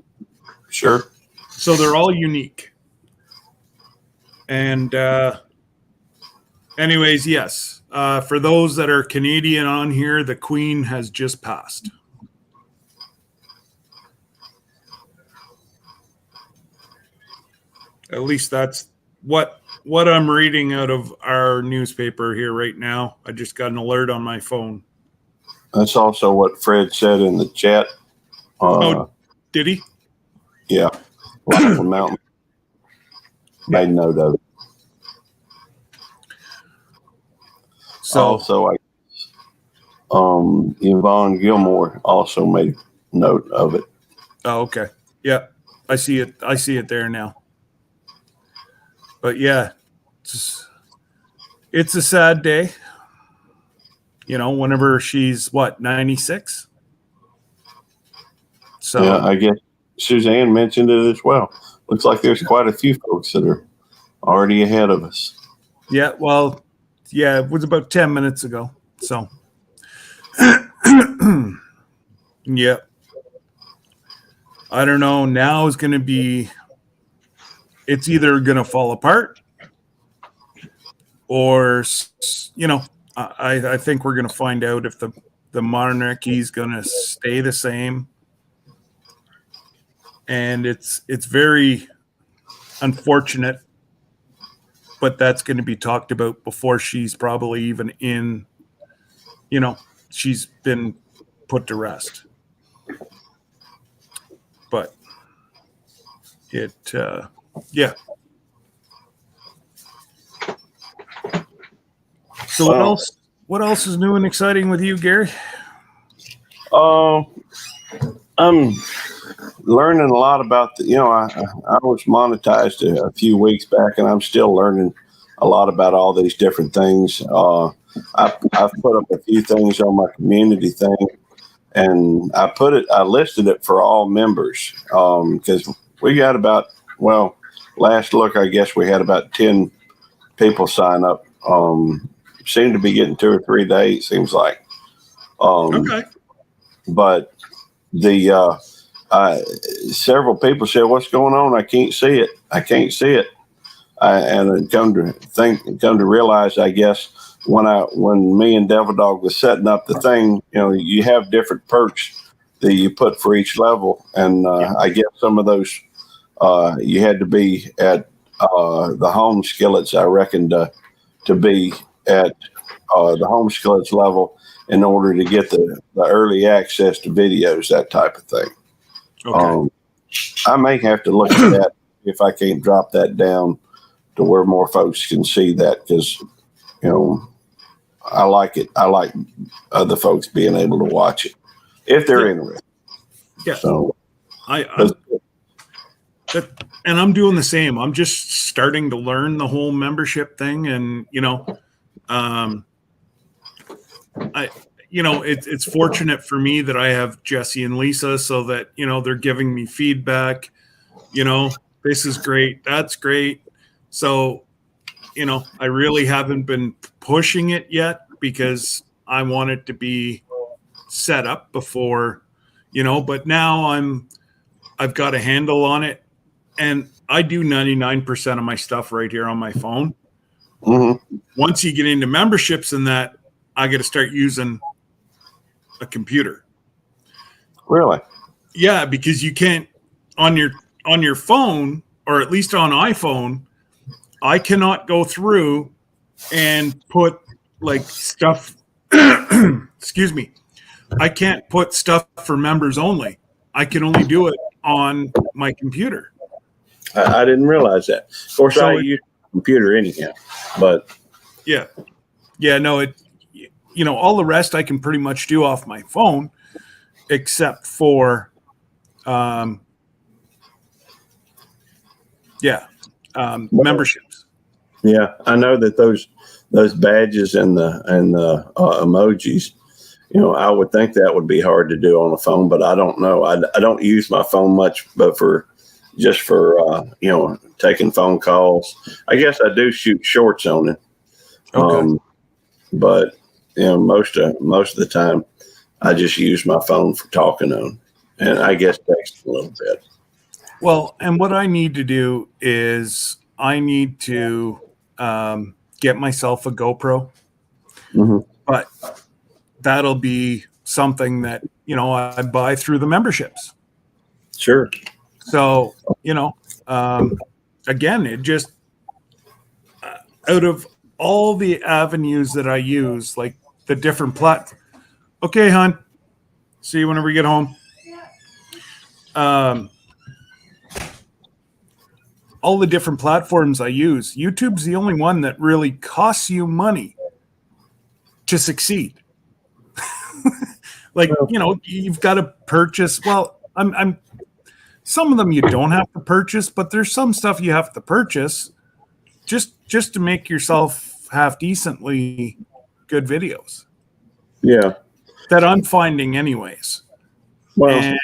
[SPEAKER 2] Sure.
[SPEAKER 1] So they're all unique. And anyways, yes. For those that are Canadian on here, the Queen has just passed. At least that's what I'm reading out of our newspaper here right now. I just got an alert on my phone.
[SPEAKER 2] That's also what Fred said in the chat.
[SPEAKER 1] Did he?
[SPEAKER 2] Yeah. Rifle Mountain. Made note of it.
[SPEAKER 1] So
[SPEAKER 2] also, Yvonne Gilmore also made note of it.
[SPEAKER 1] Oh, okay. Yeah, I see it. I see it there now. But yeah, it's a sad day. Whenever she's 96. So
[SPEAKER 2] yeah, I guess Suzanne mentioned it as well. Looks like there's quite a few folks that are already ahead of us.
[SPEAKER 1] Yeah, well, yeah, it was about 10 minutes ago. So, yeah. I don't know. Now is going to be, it's either going to fall apart or, I think we're going to find out if the monarchy is going to stay the same. And it's very unfortunate, but that's going to be talked about before she's probably even in, she's been put to rest. But yeah. So what else is new and exciting with you, Gary?
[SPEAKER 2] I'm learning a lot about I was monetized a few weeks back, and I'm still learning a lot about all these different things. I've put up a few things on my community thing, and I listed it for all members because we got last look, I guess we had about 10 people sign up. Seem to be getting 2 or 3 days, seems like.
[SPEAKER 1] Okay.
[SPEAKER 2] But the several people said, "What's going on? I can't see it. I can't see it." And come to realize, I guess, when me and Devil Dog was setting up the thing, you have different perks that you put for each level, and I guess some of those you had to be at the home skillets, I reckon, to be at the home skillets level in order to get the early access to videos, that type of thing.
[SPEAKER 1] Okay.
[SPEAKER 2] I may have to look at that if I can't drop that down to where more folks can see that, because I like it. I like other folks being able to watch it if they're interested.
[SPEAKER 1] Yeah.
[SPEAKER 2] So
[SPEAKER 1] and I'm doing the same. I'm just starting to learn the whole membership thing, and it's fortunate for me that I have Jesse and Lisa, so that they're giving me feedback. This is great, that's great. So I really haven't been pushing it yet because I want it to be set up before, but now I've got a handle on it, and I do 99% of my stuff right here on my phone.
[SPEAKER 2] Mm-hmm.
[SPEAKER 1] Once you get into memberships and that, I got to start using a computer.
[SPEAKER 2] Really?
[SPEAKER 1] Yeah, because you can't on your phone, or at least on iPhone, I cannot go through and put like stuff. Excuse me. I can't put stuff for members only. I can only do it on my computer.
[SPEAKER 2] I didn't realize that. Of course, I use a computer anyhow, but
[SPEAKER 1] yeah, no, all the rest I can pretty much do off my phone, except for, memberships.
[SPEAKER 2] Yeah, I know that those badges and the emojis, I would think that would be hard to do on a phone, but I don't know. I don't use my phone much, but for taking phone calls. I guess I do shoot shorts on it.
[SPEAKER 1] Okay.
[SPEAKER 2] But most of the time, I just use my phone for talking on, and I guess text a little bit.
[SPEAKER 1] Well, and what I need to do is I need to get myself a GoPro, but that'll be something that I buy through the memberships.
[SPEAKER 2] Sure.
[SPEAKER 1] So again, it just out of all the avenues that I use, like the different Okay, hon. See you whenever we get home. All the different platforms I use, YouTube's the only one that really costs you money to succeed. You've got to purchase. Well, I'm some of them you don't have to purchase, but there's some stuff you have to purchase just to make yourself have decently good videos.
[SPEAKER 2] Yeah.
[SPEAKER 1] That I'm finding anyways.
[SPEAKER 2] Well, and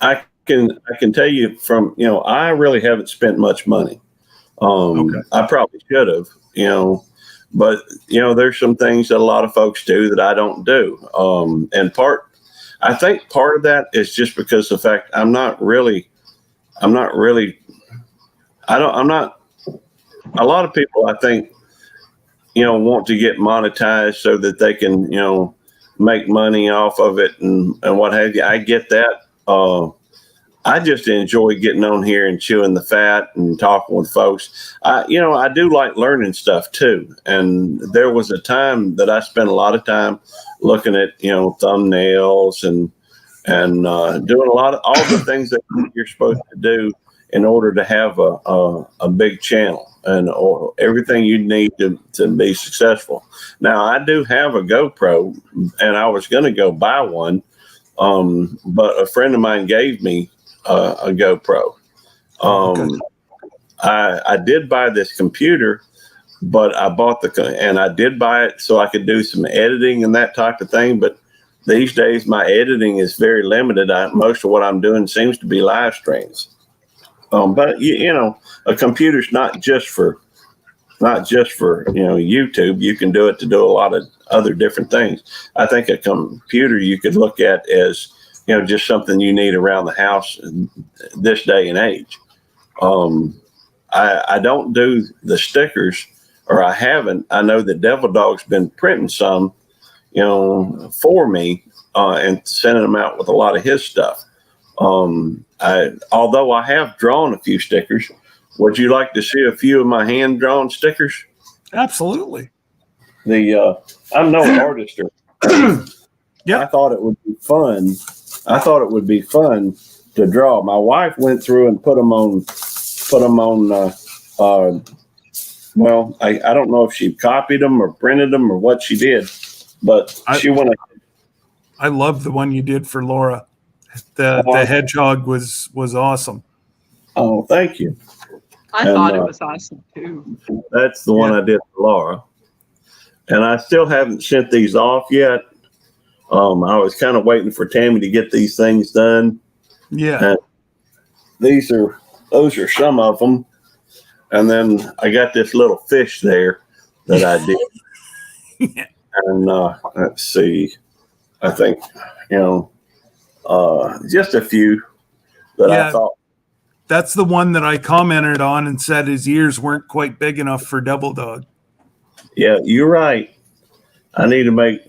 [SPEAKER 2] I can tell you from, I really haven't spent much money. Okay. I probably should have, but there's some things that a lot of folks do that I don't do. And I think part of that is just because the fact a lot of people, I think, want to get monetized so that they can, make money off of it and what have you. I get that. I just enjoy getting on here and chewing the fat and talking with folks. I do like learning stuff too. And there was a time that I spent a lot of time looking at, thumbnails and doing a lot of all the things that you're supposed to do in order to have a big channel and or everything you need to be successful. Now, I do have a GoPro, and I was going to go buy one, but a friend of mine gave me a GoPro. I did buy this computer but I bought and I did buy it so I could do some editing and that type of thing. But these days, my editing is very limited. Most of what I'm doing seems to be live streams. But you know, a computer's not just for YouTube. You can do it to do a lot of other different things. I think a computer you could look at as, you know, just something you need around the house this day and age. I don't do the stickers, or I haven't. I know that Devil Dog's been printing some, you know, for me, and sending them out with a lot of his stuff. Although I have drawn a few stickers, would you like to see a few of my hand-drawn stickers?
[SPEAKER 1] Absolutely.
[SPEAKER 2] I'm no artist. Yeah, I thought it would be fun. To draw. My wife went through and put them on. Well, I don't know if she copied them or printed them or what she did, but she went.
[SPEAKER 1] I love the one you did for Laura. The hedgehog was awesome.
[SPEAKER 2] Oh, thank you.
[SPEAKER 3] I thought it was awesome too.
[SPEAKER 2] That's the one I did for Laura, and I still haven't sent these off yet. I was kind of waiting for Tammy to get these things done.
[SPEAKER 1] Yeah,
[SPEAKER 2] and those are some of them, and then I got this little fish there that I did. Yeah. And let's see, I think, you know, just a few that I thought.
[SPEAKER 1] That's the one that I commented on and said his ears weren't quite big enough for Devil Dog.
[SPEAKER 2] Yeah, you're right. I need to make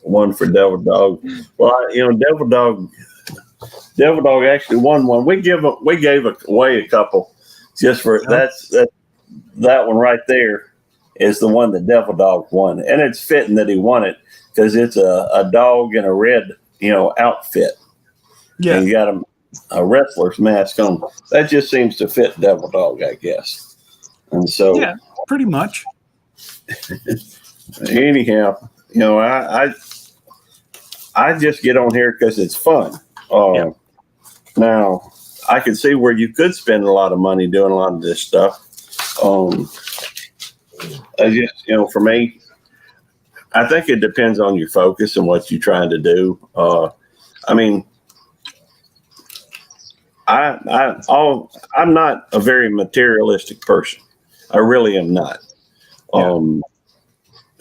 [SPEAKER 2] one for Devil Dog. Well, Devil Dog actually won one. We gave away a couple just for that one right there is the one that Devil Dog won, and it's fitting that he won it because it's a dog in a red outfit. Yeah, and you got a wrestler's mask on. That just seems to fit Devil Dog, I guess. And so,
[SPEAKER 1] yeah, pretty much.
[SPEAKER 2] Anyhow, I just get on here because it's fun. Now, I can see where you could spend a lot of money doing a lot of this stuff. I just, for me, I think it depends on your focus and what you're trying to do. I mean, I'm not a very materialistic person. I really am not.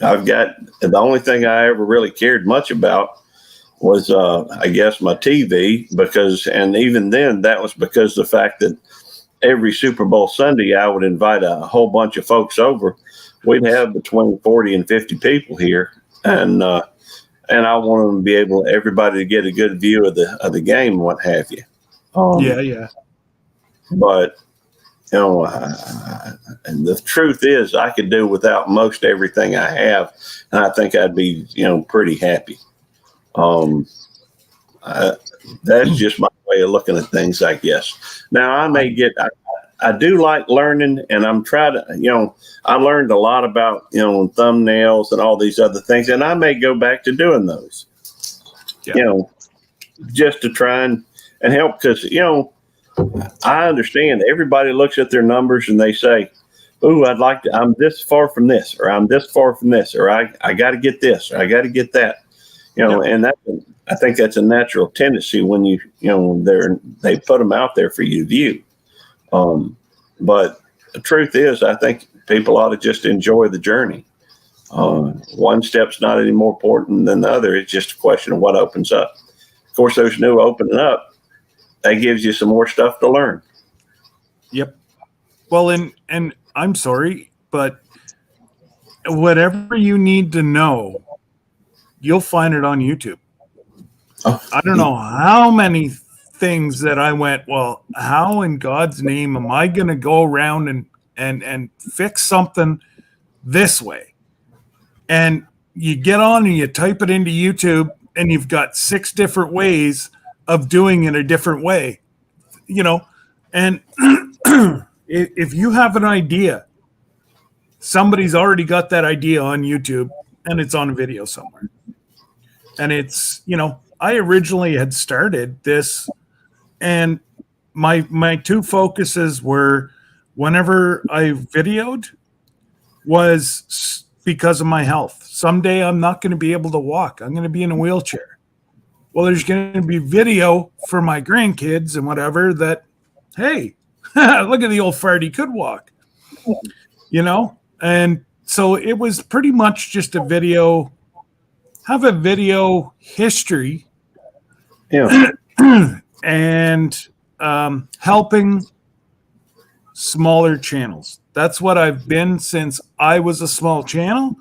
[SPEAKER 2] I've got the only thing I ever really cared much about was, I guess, my TV and even then that was because the fact that every Super Bowl Sunday I would invite a whole bunch of folks over. We'd have between 40 and 50 people here, and I wanted to be everybody to get a good view of the game and what have you.
[SPEAKER 1] Yeah.
[SPEAKER 2] But and the truth is, I could do without most everything I have, and I think I'd be pretty happy. That's just my way of looking at things, I guess. Now I may I do like learning, and I'm trying to, I learned a lot about, thumbnails and all these other things, and I may go back to doing those, just to try and help, because, I understand everybody looks at their numbers and they say, "Ooh, I'm this far from this, or I'm this far from this, or I got to get this, or I got to get that." And I think that's a natural tendency when they put them out there for you to view. But the truth is, I think people ought to just enjoy the journey. One step's not any more important than the other. It's just a question of what opens up. Of course, those new opening up, that gives you some more stuff to learn.
[SPEAKER 1] Yep. Well, and I'm sorry, but whatever you need to know, you'll find it on YouTube. I don't know how many things that I went, well, how in God's name am I going to go around and fix something this way? And you get on and you type it into YouTube, and you've got 6 different ways of doing it a different way, and if you have an idea, somebody's already got that idea on YouTube and it's on a video somewhere. And it's, I originally had started this, and my 2 focuses were, whenever I videoed, was because of my health. Someday I'm not going to be able to walk. I'm going to be in a wheelchair. Well, there's going to be video for my grandkids and whatever that, hey, look at the old fart, he could walk, you know? And so it was pretty much just a video, have a video history.
[SPEAKER 2] Yeah.
[SPEAKER 1] And helping smaller channels. That's what I've been since I was a small channel,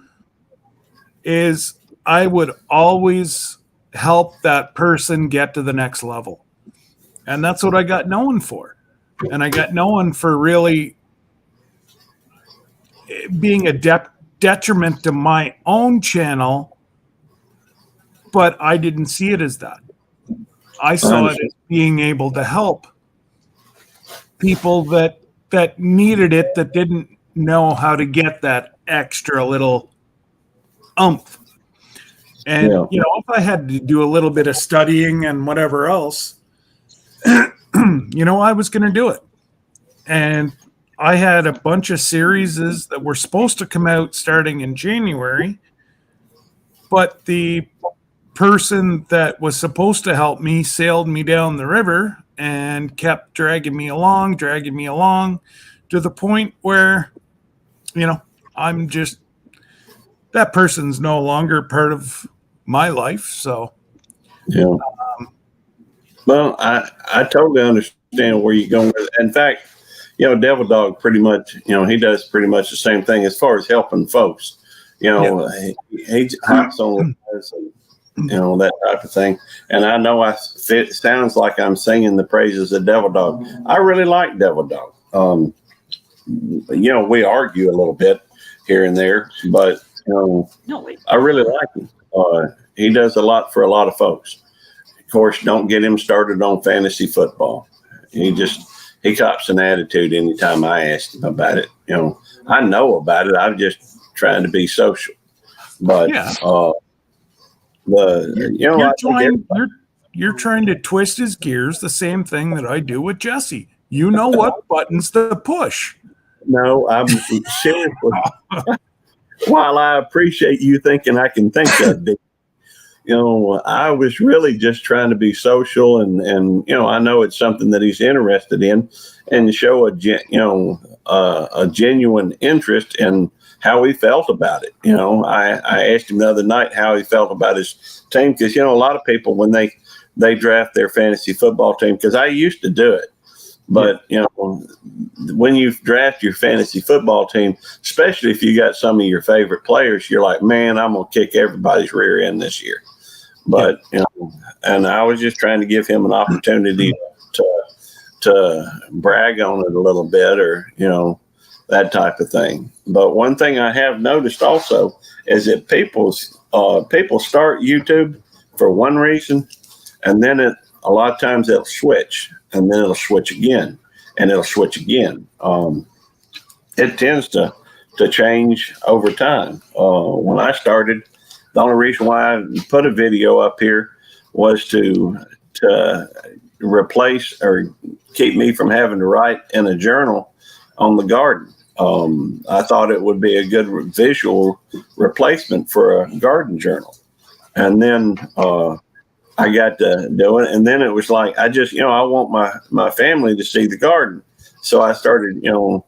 [SPEAKER 1] is I would always help that person get to the next level. And that's what I got known for. And I got known for really being a detriment to my own channel, but I didn't see it as that. I saw it as being able to help people that needed it, that didn't know how to get that extra little oomph. And, you know, if I had to do a little bit of studying and whatever else, you know, I was going to do it. And I had a bunch of series that were supposed to come out starting in January, but the person that was supposed to help me sailed me down the river and kept dragging me along to the point where, you know, I'm just, that person's no longer part of my life. So,
[SPEAKER 2] yeah. Well, I totally understand where you're going with it. In fact, you know, Devil Dog pretty much, you know, he does pretty much the same thing as far as helping folks. You know, he hops on you know, that type of thing. And I know it sounds like I'm singing the praises of Devil Dog. I really like Devil Dog. You know, we argue a little bit here and there, but you know, I really like him. He does a lot for a lot of folks. Of course, don't get him started on fantasy football. He cops an attitude anytime I ask him about it. You know, I know about it. I'm just trying to be social. But
[SPEAKER 1] you're trying to twist his gears, the same thing that I do with Jesse. You know what buttons to push.
[SPEAKER 2] No, I'm seriously. While I appreciate you thinking I can think that deep, you know, I was really just trying to be social, and you know, I know it's something that he's interested in, and show a genuine interest in how he felt about it. You know, I asked him the other night how he felt about his team, because, you know, a lot of people, when they draft their fantasy football team, because I used to do it, but you know, when you draft your fantasy football team, especially if you got some of your favorite players, you're like, man, I'm gonna kick everybody's rear end this year. But you know, and I was just trying to give him an opportunity to brag on it a little bit, or you know, that type of thing. But one thing I have noticed also is that people start YouTube for one reason, and then a lot of times it'll switch, and then it'll switch again, and it'll switch again. It tends to change over time. When I started, the only reason why I put a video up here was to replace or keep me from having to write in a journal on the garden. I thought it would be a good visual replacement for a garden journal. And then I got to do it. And then it was like, I just, you know, I want my family to see the garden. So I started, you know,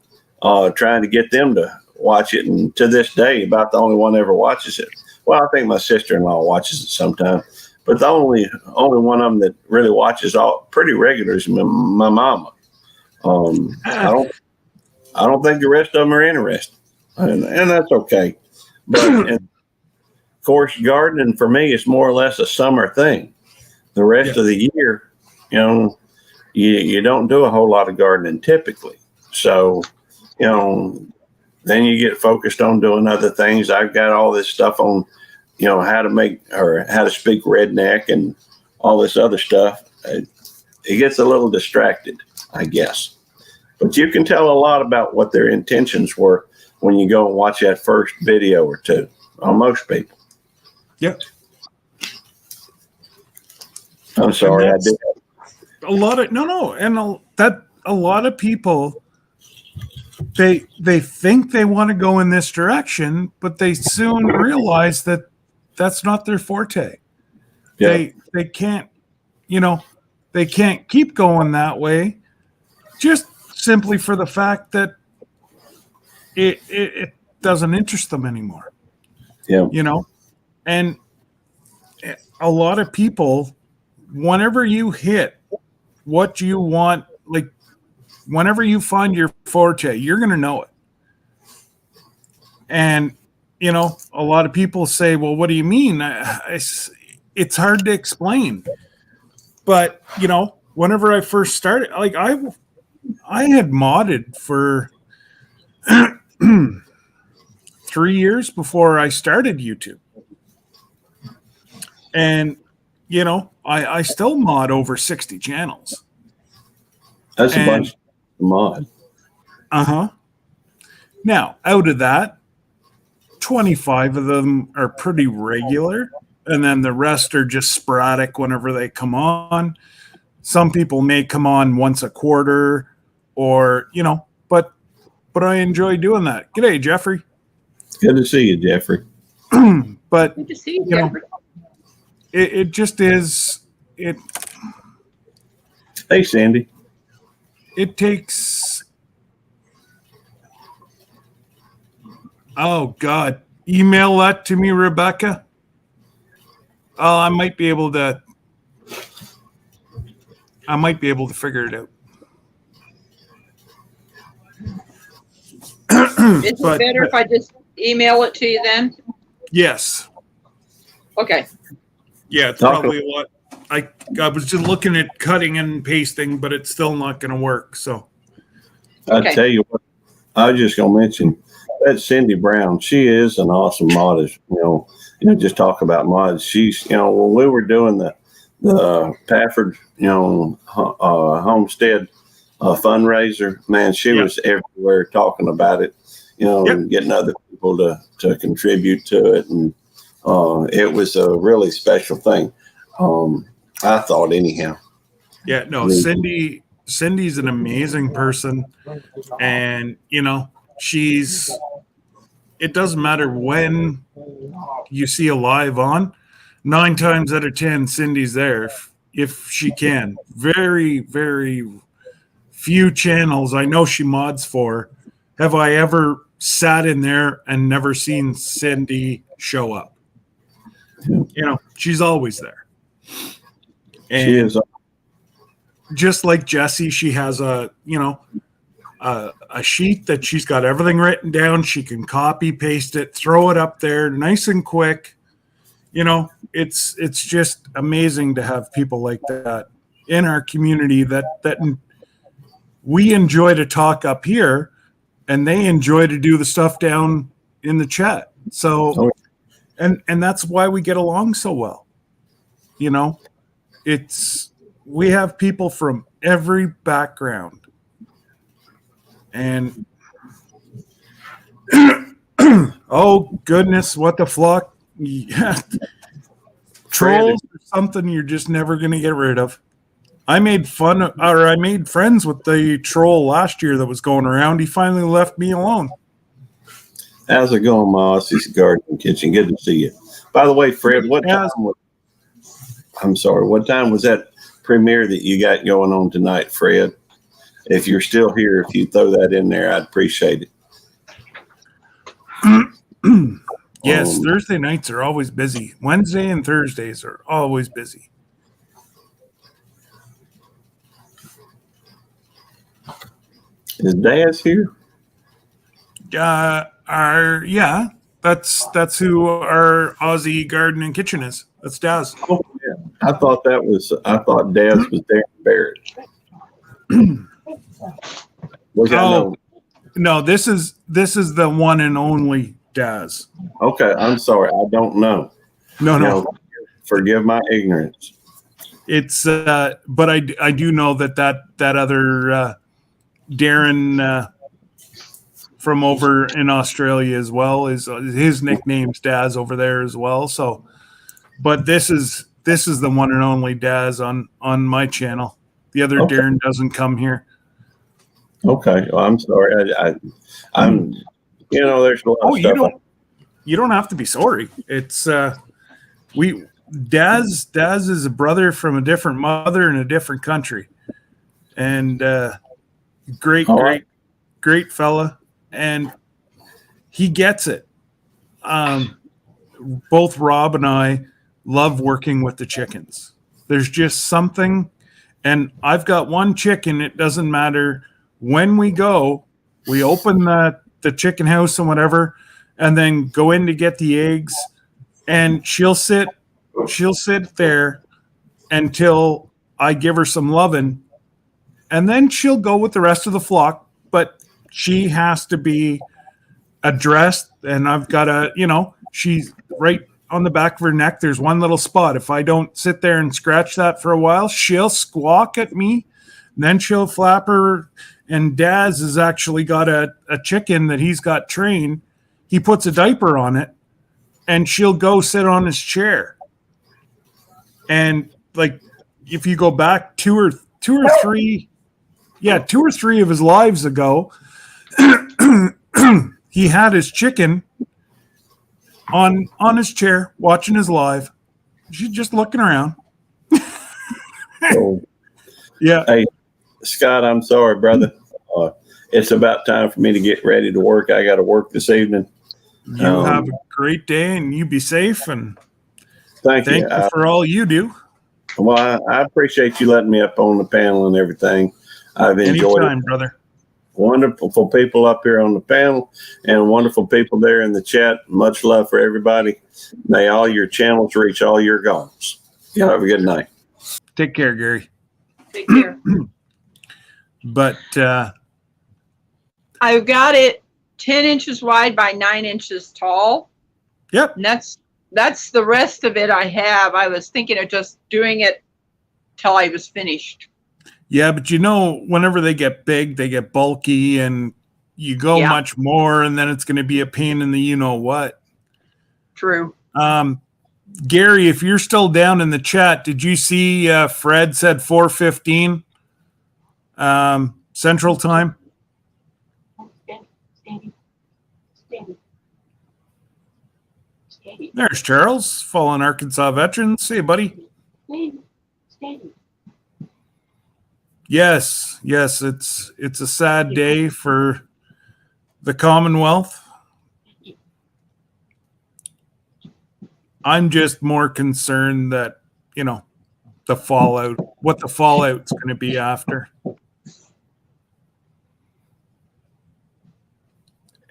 [SPEAKER 2] trying to get them to watch it. And to this day, about the only one that ever watches it. Well, I think my sister-in-law watches it sometime. But the only one of them that really watches all pretty regular is my mama. I don't think the rest of them are interested, and that's okay. But of course, gardening for me is more or less a summer thing. The rest of the year, you know, you don't do a whole lot of gardening typically. So, you know, then you get focused on doing other things. I've got all this stuff on, you know, how to speak redneck and all this other stuff. It gets a little distracted, I guess. But you can tell a lot about what their intentions were when you go and watch that first video or two on most people.
[SPEAKER 1] Yep.
[SPEAKER 2] I'm sorry, I did.
[SPEAKER 1] A lot of a lot of people they think they want to go in this direction, but they soon realize that that's not their forte.
[SPEAKER 2] Yeah.
[SPEAKER 1] They can't, they can't keep going that way, just simply for the fact that it doesn't interest them anymore.
[SPEAKER 2] Yeah.
[SPEAKER 1] And a lot of people, whenever you hit what you want, like whenever you find your forte, you're going to know it. And, a lot of people say, well, what do you mean? It's hard to explain. But, whenever I first started, like I had modded for 3 years before I started YouTube. And, I still mod over 60 channels.
[SPEAKER 2] That's a bunch of mod.
[SPEAKER 1] Uh-huh. Now, out of that, 25 of them are pretty regular, and then the rest are just sporadic whenever they come on. Some people may come on once a quarter, or, but I enjoy doing that. G'day, Jeffrey.
[SPEAKER 2] Good to see you, Jeffrey.
[SPEAKER 1] But
[SPEAKER 3] Good to see you, Jeffrey.
[SPEAKER 1] It just is it.
[SPEAKER 2] Hey, Sandy.
[SPEAKER 1] It takes. Oh God! Email that to me, Rebecca. Oh, I might be able to figure it out.
[SPEAKER 3] Is it better if I just email it to you then?
[SPEAKER 1] Yes.
[SPEAKER 3] Okay.
[SPEAKER 1] Yeah, it's probably a lot. I was just looking at cutting and pasting, but it's still not going to work. So
[SPEAKER 2] I tell you what, I was just going to mention that Cindy Brown. She is an awesome modist. Just talk about mods. She's, when we were doing the Pafford, homestead fundraiser, man, she was everywhere talking about it, and getting other people to contribute to it. And it was a really special thing. I thought anyhow.
[SPEAKER 1] Yeah, no, Cindy's an amazing person. And, it doesn't matter when you see a live on, 9 times out of 10, Cindy's there if she can. Very, very few channels I know she mods for have I ever sat in there and never seen Cindy show up. She's always there. And
[SPEAKER 2] she is.
[SPEAKER 1] Just like Jessie, she has a sheet that she's got everything written down. She can copy, paste it, throw it up there nice and quick. It's just amazing to have people like that in our community that we enjoy to talk up here and they enjoy to do the stuff down in the chat. So, and that's why we get along so well. We have people from every background. And oh goodness, what the flock. Yeah. Trolls are something you're just never going to get rid of. I made friends with the troll last year that was going around. He finally left me alone.
[SPEAKER 2] How's it going, Ma? It's Garden and Kitchen. Good to see you. By the way, Fred, what time was that premiere that you got going on tonight, Fred? If you're still here, if you throw that in there, I'd appreciate it.
[SPEAKER 1] Yes, Thursday nights are always busy. Wednesday and Thursdays are always busy.
[SPEAKER 2] Is Daz here?
[SPEAKER 1] That's who our Aussie Garden and Kitchen is. That's Daz.
[SPEAKER 2] Oh, yeah. I thought Daz was Darren Barrett.
[SPEAKER 1] No, this is the one and only Daz.
[SPEAKER 2] Okay, I'm sorry, I don't know.
[SPEAKER 1] No.
[SPEAKER 2] Forgive my ignorance.
[SPEAKER 1] It's but I do know that other Darren from over in Australia as well is his nickname's Daz over there as well. So, but this is the one and only Daz on my channel. The other Darren doesn't come here.
[SPEAKER 2] Okay. Well, I'm sorry. I'm. There's a lot of stuff.
[SPEAKER 1] You don't have to be sorry. It's Daz is a brother from a different mother in a different country, and great fella, and he gets it. Both Rob and I love working with the chickens. There's just something, and I've got one chicken. It doesn't matter when we go. We open the chicken house and whatever, and then go in to get the eggs, and she'll sit there until I give her some loving, and then she'll go with the rest of the flock. But she has to be addressed, and I've got she's right on the back of her neck. There's one little spot. If I don't sit there and scratch that for a while, she'll squawk at me, and then she'll flap her. And Daz has actually got a chicken that he's got trained. He puts a diaper on it, and she'll go sit on his chair. And like, if you go back two or three of his lives ago, he had his chicken on his chair watching his live. She's just looking around. Yeah.
[SPEAKER 2] Hey, Scott, I'm sorry, brother. It's about time for me to get ready to work. I got to work this evening.
[SPEAKER 1] You have a great day, and you be safe. And
[SPEAKER 2] thank you
[SPEAKER 1] for all you do.
[SPEAKER 2] Well, I appreciate you letting me up on the panel and everything. I've enjoyed it,
[SPEAKER 1] brother.
[SPEAKER 2] Wonderful people up here on the panel, and wonderful people there in the chat. Much love for everybody. May all your channels reach all your goals. You have a good night.
[SPEAKER 1] Take care, Gary.
[SPEAKER 3] Take care.
[SPEAKER 1] But
[SPEAKER 3] I've got it 10 inches wide by 9 inches tall.
[SPEAKER 1] Yep.
[SPEAKER 3] And that's the rest of it I have. I was thinking of just doing it till I was finished.
[SPEAKER 1] Yeah, but whenever they get big, they get bulky, and you go much more, and then it's going to be a pain in the you-know-what.
[SPEAKER 3] True.
[SPEAKER 1] Gary, if you're still down in the chat, did you see Fred said 4:15 Central Time? There's Charles, fallen Arkansas veteran. See you, buddy. Yes, it's a sad day for the Commonwealth. I'm just more concerned that, the fallout, what the fallout's going to be after.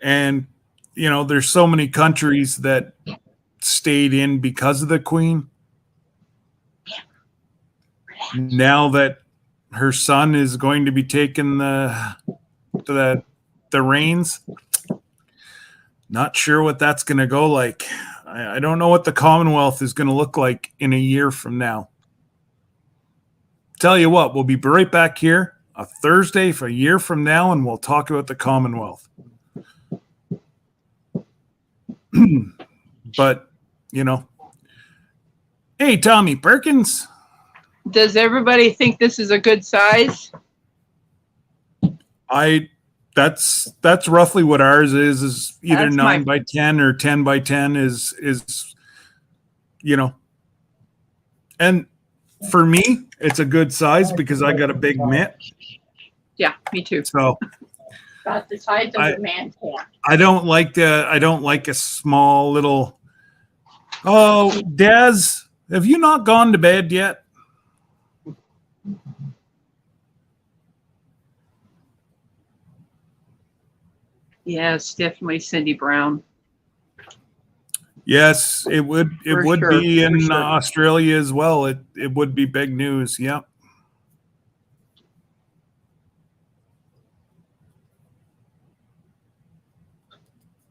[SPEAKER 1] And, there's so many countries that stayed in because of the Queen. Now that her son is going to be taking the reins, not sure what that's going to go like. I don't know what the Commonwealth is going to look like in a year from now. Tell you what, we'll be right back here a Thursday for a year from now, and we'll talk about the Commonwealth. But, hey, Tommy Perkins.
[SPEAKER 3] Does everybody think this is a good size?
[SPEAKER 1] That's roughly what ours is either 9 by 10 or 10 by 10 is, and for me, it's a good size because I got a big mitt.
[SPEAKER 3] Yeah, me too.
[SPEAKER 1] So
[SPEAKER 3] about the size of a man's hand.
[SPEAKER 1] I don't like a small little. Oh, Des, have you not gone to bed yet?
[SPEAKER 3] Yes, definitely Cindy Brown.
[SPEAKER 1] Yes, it would be in Australia as well. It would be big news. Yep.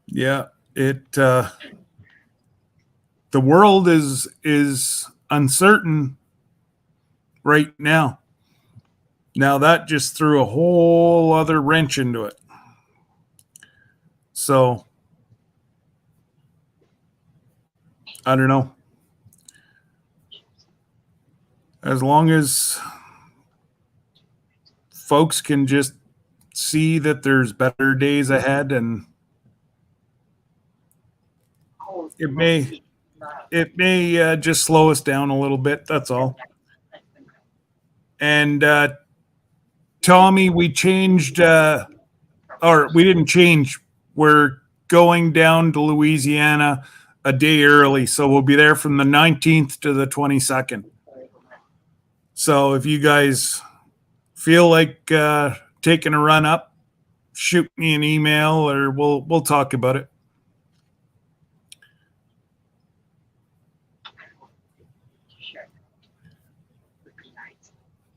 [SPEAKER 1] Yeah, the world is uncertain right now. Now that just threw a whole other wrench into it. So I don't know. As long as folks can just see that there's better days ahead, and it may just slow us down a little bit. That's all. And Tommy, we changed, or we didn't change. We're going down to Louisiana a day early, so we'll be there from the 19th to the 22nd. So if you guys feel like taking a run up, shoot me an email, or we'll talk about it.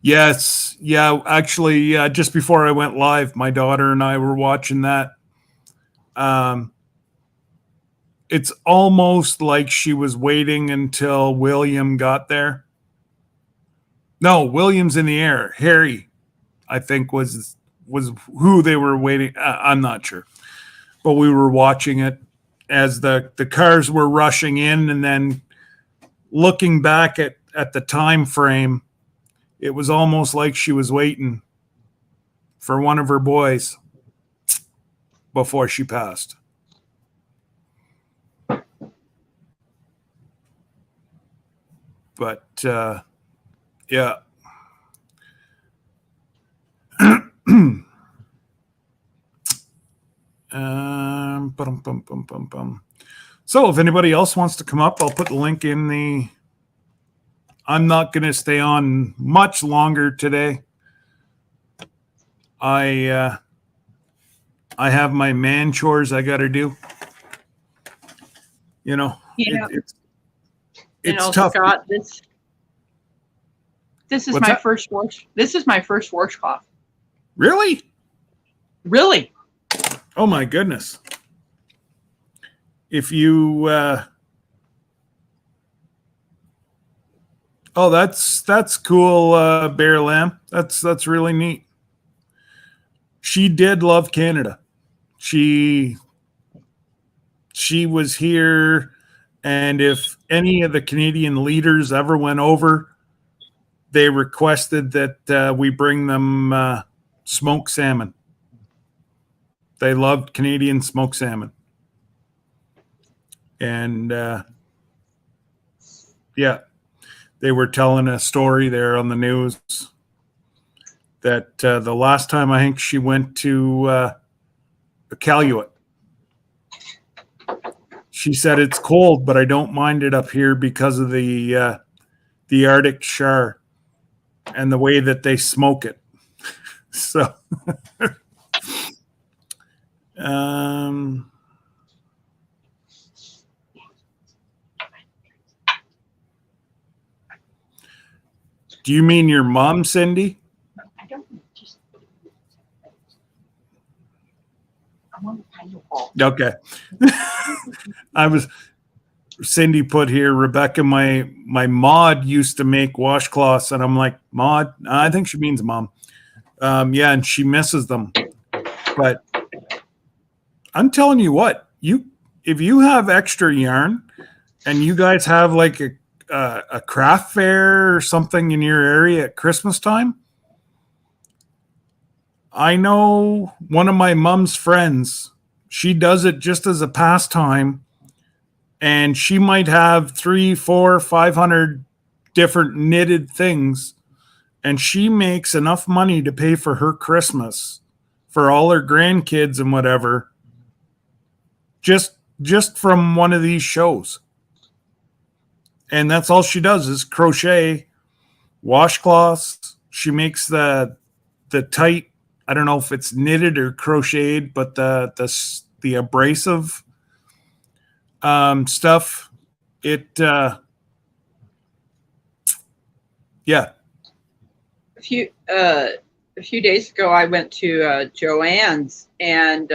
[SPEAKER 1] Yes. Yeah. Actually, just before I went live, my daughter and I were watching that. It's almost like she was waiting until William got there. No, William's in the air. Harry, I think, was who they were waiting. I'm not sure. But we were watching it as the cars were rushing in, and then looking back at the time frame, it was almost like she was waiting for one of her boys before she passed. But yeah. So if anybody else wants to come up, I'll put the link in the... I'm not going to stay on much longer today. I have my man chores I got to do. You know, it's tough.
[SPEAKER 3] Scott, this is my first wash. This is my first washcloth.
[SPEAKER 1] Really?
[SPEAKER 3] Really?
[SPEAKER 1] Oh my goodness! If you, oh, that's cool, Bear Lamb. That's really neat. She did love Canada. She was here, and if any of the Canadian leaders ever went over, they requested that we bring them smoked salmon. They loved Canadian smoked salmon. And yeah, they were telling a story there on the news that the last time I think she went to Iqaluit, she said it's cold, but I don't mind it up here because of the Arctic char and the way that they smoke it. So, do you mean your mom, Cindy?
[SPEAKER 3] I don't just.
[SPEAKER 1] Okay. Cindy put here, Rebecca, my mod used to make washcloths, and I'm like, mod? I think she means mom. Yeah, and she misses them. But I'm telling you what, if you have extra yarn and you guys have like a craft fair or something in your area at Christmas time, I know one of my mom's friends, she does it just as a pastime, and she might have 300, 400, 500 different knitted things, and she makes enough money to pay for her Christmas for all her grandkids and whatever, just from one of these shows. And that's all she does is crochet washcloths. She makes the tight, I don't know if it's knitted or crocheted, but the abrasive stuff. It yeah.
[SPEAKER 3] A few days ago, I went to Joann's, and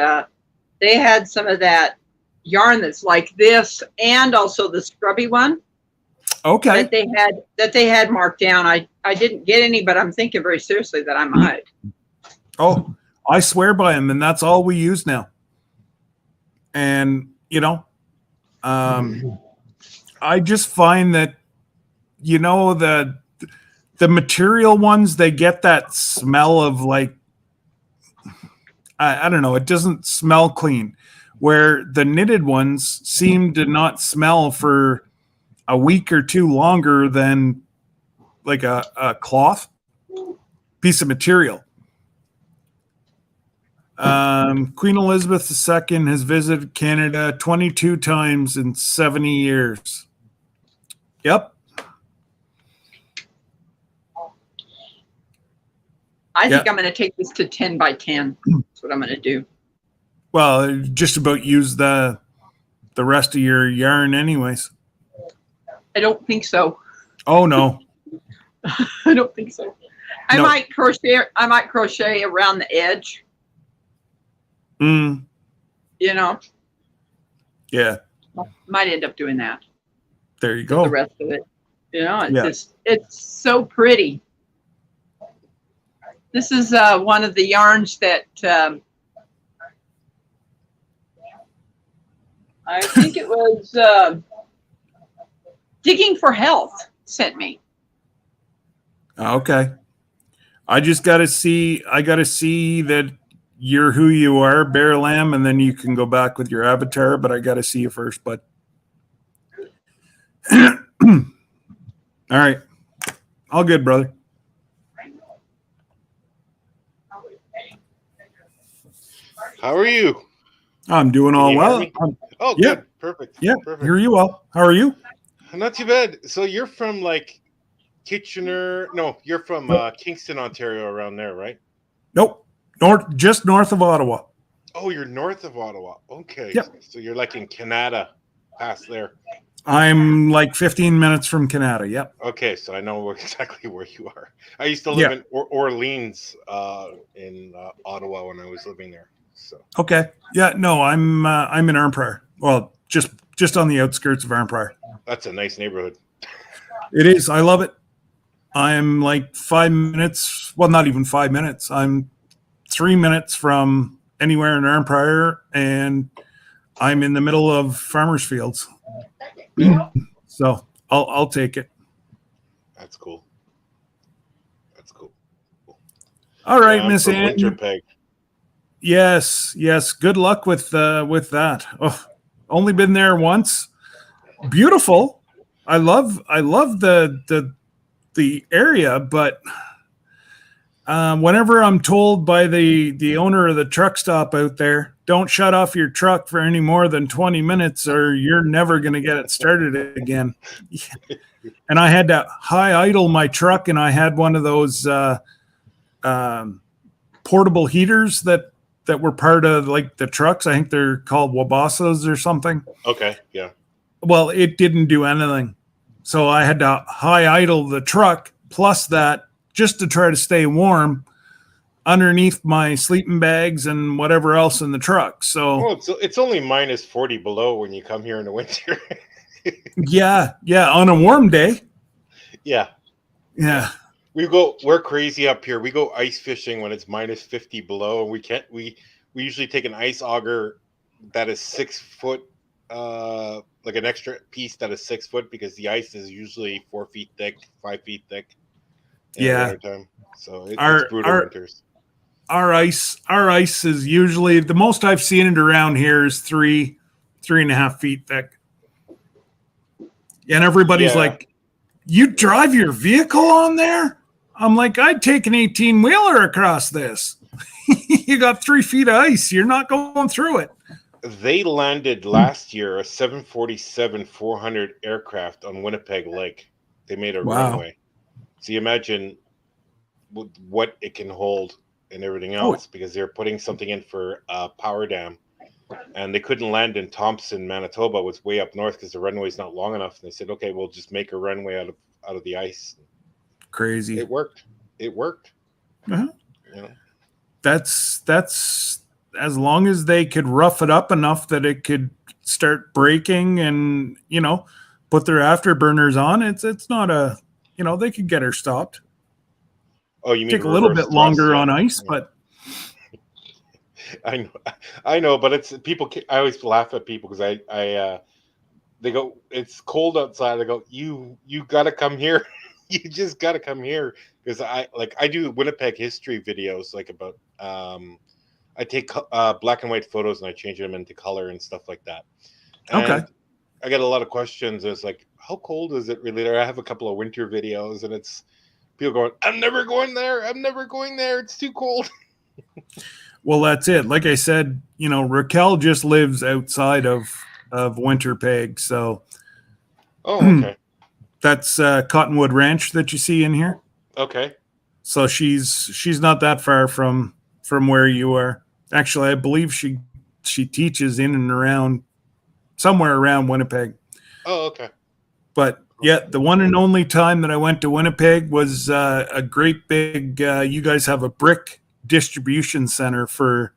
[SPEAKER 3] they had some of that yarn that's like this, and also the scrubby one.
[SPEAKER 1] Okay.
[SPEAKER 3] That they had marked down. I didn't get any, but I'm thinking very seriously that I might.
[SPEAKER 1] Oh, I swear by them, and that's all we use now. And you know, I just find that, you know, the material ones, they get that smell of like, I don't know. It doesn't smell clean. Where the knitted ones seem to not smell for a week or two longer than like a cloth piece of material. Queen Elizabeth II has visited Canada 22 times in 70 years. Yep.
[SPEAKER 3] I think I'm going to take this to 10 by 10. That's what I'm going to do.
[SPEAKER 1] Well, just about use the rest of your yarn anyways.
[SPEAKER 3] I don't think so.
[SPEAKER 1] Oh, no.
[SPEAKER 3] I don't think so. I might crochet around the edge.
[SPEAKER 1] You
[SPEAKER 3] know?
[SPEAKER 1] Yeah.
[SPEAKER 3] Might end up doing that.
[SPEAKER 1] There you go.
[SPEAKER 3] The rest of it. You know, it's so pretty. This is one of the yarns that I think it was Digging for Health sent me.
[SPEAKER 1] Okay. I just got to see that you're who you are, Bear Lamb, and then you can go back with your avatar, but I got to see you first, bud. All right. All good, brother.
[SPEAKER 4] How are you?
[SPEAKER 1] I'm doing all well.
[SPEAKER 4] Oh, yeah. Good. Perfect.
[SPEAKER 1] Yeah.
[SPEAKER 4] Perfect.
[SPEAKER 1] Hear you well. How are you?
[SPEAKER 4] Not too bad. So you're from like Kitchener? No, you're from Kingston, Ontario, around there, right?
[SPEAKER 1] Nope. Just north of Ottawa.
[SPEAKER 4] Oh, you're north of Ottawa. Okay.
[SPEAKER 1] Yep.
[SPEAKER 4] So you're like in Canada, past there.
[SPEAKER 1] I'm like 15 minutes from Canada. Yep.
[SPEAKER 4] Okay, so I know exactly where you are. I used to live in Orleans, in Ottawa when I was living there. So.
[SPEAKER 1] Okay. Yeah. No, I'm in Arnprior. Well, just on the outskirts of Arnprior.
[SPEAKER 4] That's a nice neighborhood.
[SPEAKER 1] It is. I love it. I'm like 5 minutes. Well, not even 5 minutes. I'm 3 minutes from anywhere in Arnprior, and I'm in the middle of farmers' fields. So I'll take it.
[SPEAKER 4] That's cool. That's cool.
[SPEAKER 1] All right, Miss Ann.
[SPEAKER 4] Winter Peg.
[SPEAKER 1] Yes. Good luck with that. Oh, only been there once. Beautiful. I love the area, but whenever I'm told by the owner of the truck stop out there, don't shut off your truck for any more than 20 minutes or you're never going to get it started again. And I had to high idle my truck, and I had one of those portable heaters that were part of like the trucks. I think they're called Wabasas or something.
[SPEAKER 4] Okay, yeah.
[SPEAKER 1] Well, it didn't do anything. So I had to high idle the truck plus that just to try to stay warm underneath my sleeping bags and whatever else in the truck. So
[SPEAKER 4] it's only minus 40 below when you come here in the winter.
[SPEAKER 1] yeah, on a warm day.
[SPEAKER 4] Yeah. We're crazy up here. We go ice fishing when it's minus 50 below, and we usually take an ice auger that is 6 foot, like an extra piece that is 6 foot, because the ice is usually 4 feet thick, 5 feet thick.
[SPEAKER 1] Yeah.
[SPEAKER 4] So it's brutal winters.
[SPEAKER 1] Our ice is usually, the most I've seen it around here is 3.5 feet thick. And everybody's like, you drive your vehicle on there? I'm like, I'd take an 18-wheeler across this. You got 3 feet of ice. You're not going through it.
[SPEAKER 4] They landed last year a 747-400 aircraft on Winnipeg Lake. They made a runway. So you imagine what it can hold and everything else, because they're putting something in for a power dam, and they couldn't land in Thompson, Manitoba. It was way up north because the runway's not long enough. And they said, okay, we'll just make a runway out of the ice.
[SPEAKER 1] Crazy.
[SPEAKER 4] It worked.
[SPEAKER 1] Uh-huh.
[SPEAKER 4] You know?
[SPEAKER 1] That's as long as they could rough it up enough that it could start breaking and, put their afterburners on. It's not a, they could get her stopped.
[SPEAKER 4] Oh, you mean
[SPEAKER 1] take a little bit longer on ice, but
[SPEAKER 4] I know, but it's people. I always laugh at people because they go, it's cold outside. I go, you got to come here. You just got to come here, because I do Winnipeg history videos, like about I take black and white photos and I change them into color and stuff like that. And
[SPEAKER 1] Okay.
[SPEAKER 4] I get a lot of questions. It's like, how cold is it really there? I have a couple of winter videos, and it's people going, I'm never going there. I'm never going there. It's too cold.
[SPEAKER 1] Well, that's it. Like I said, Raquel just lives outside of Winterpeg. So
[SPEAKER 4] okay.
[SPEAKER 1] That's Cottonwood Ranch that you see in here.
[SPEAKER 4] Okay.
[SPEAKER 1] So she's not that far from where you are. Actually, I believe she teaches in and around somewhere around Winnipeg.
[SPEAKER 4] Oh, okay.
[SPEAKER 1] But yeah, the one and only time that I went to Winnipeg was a great big, you guys have a brick distribution center for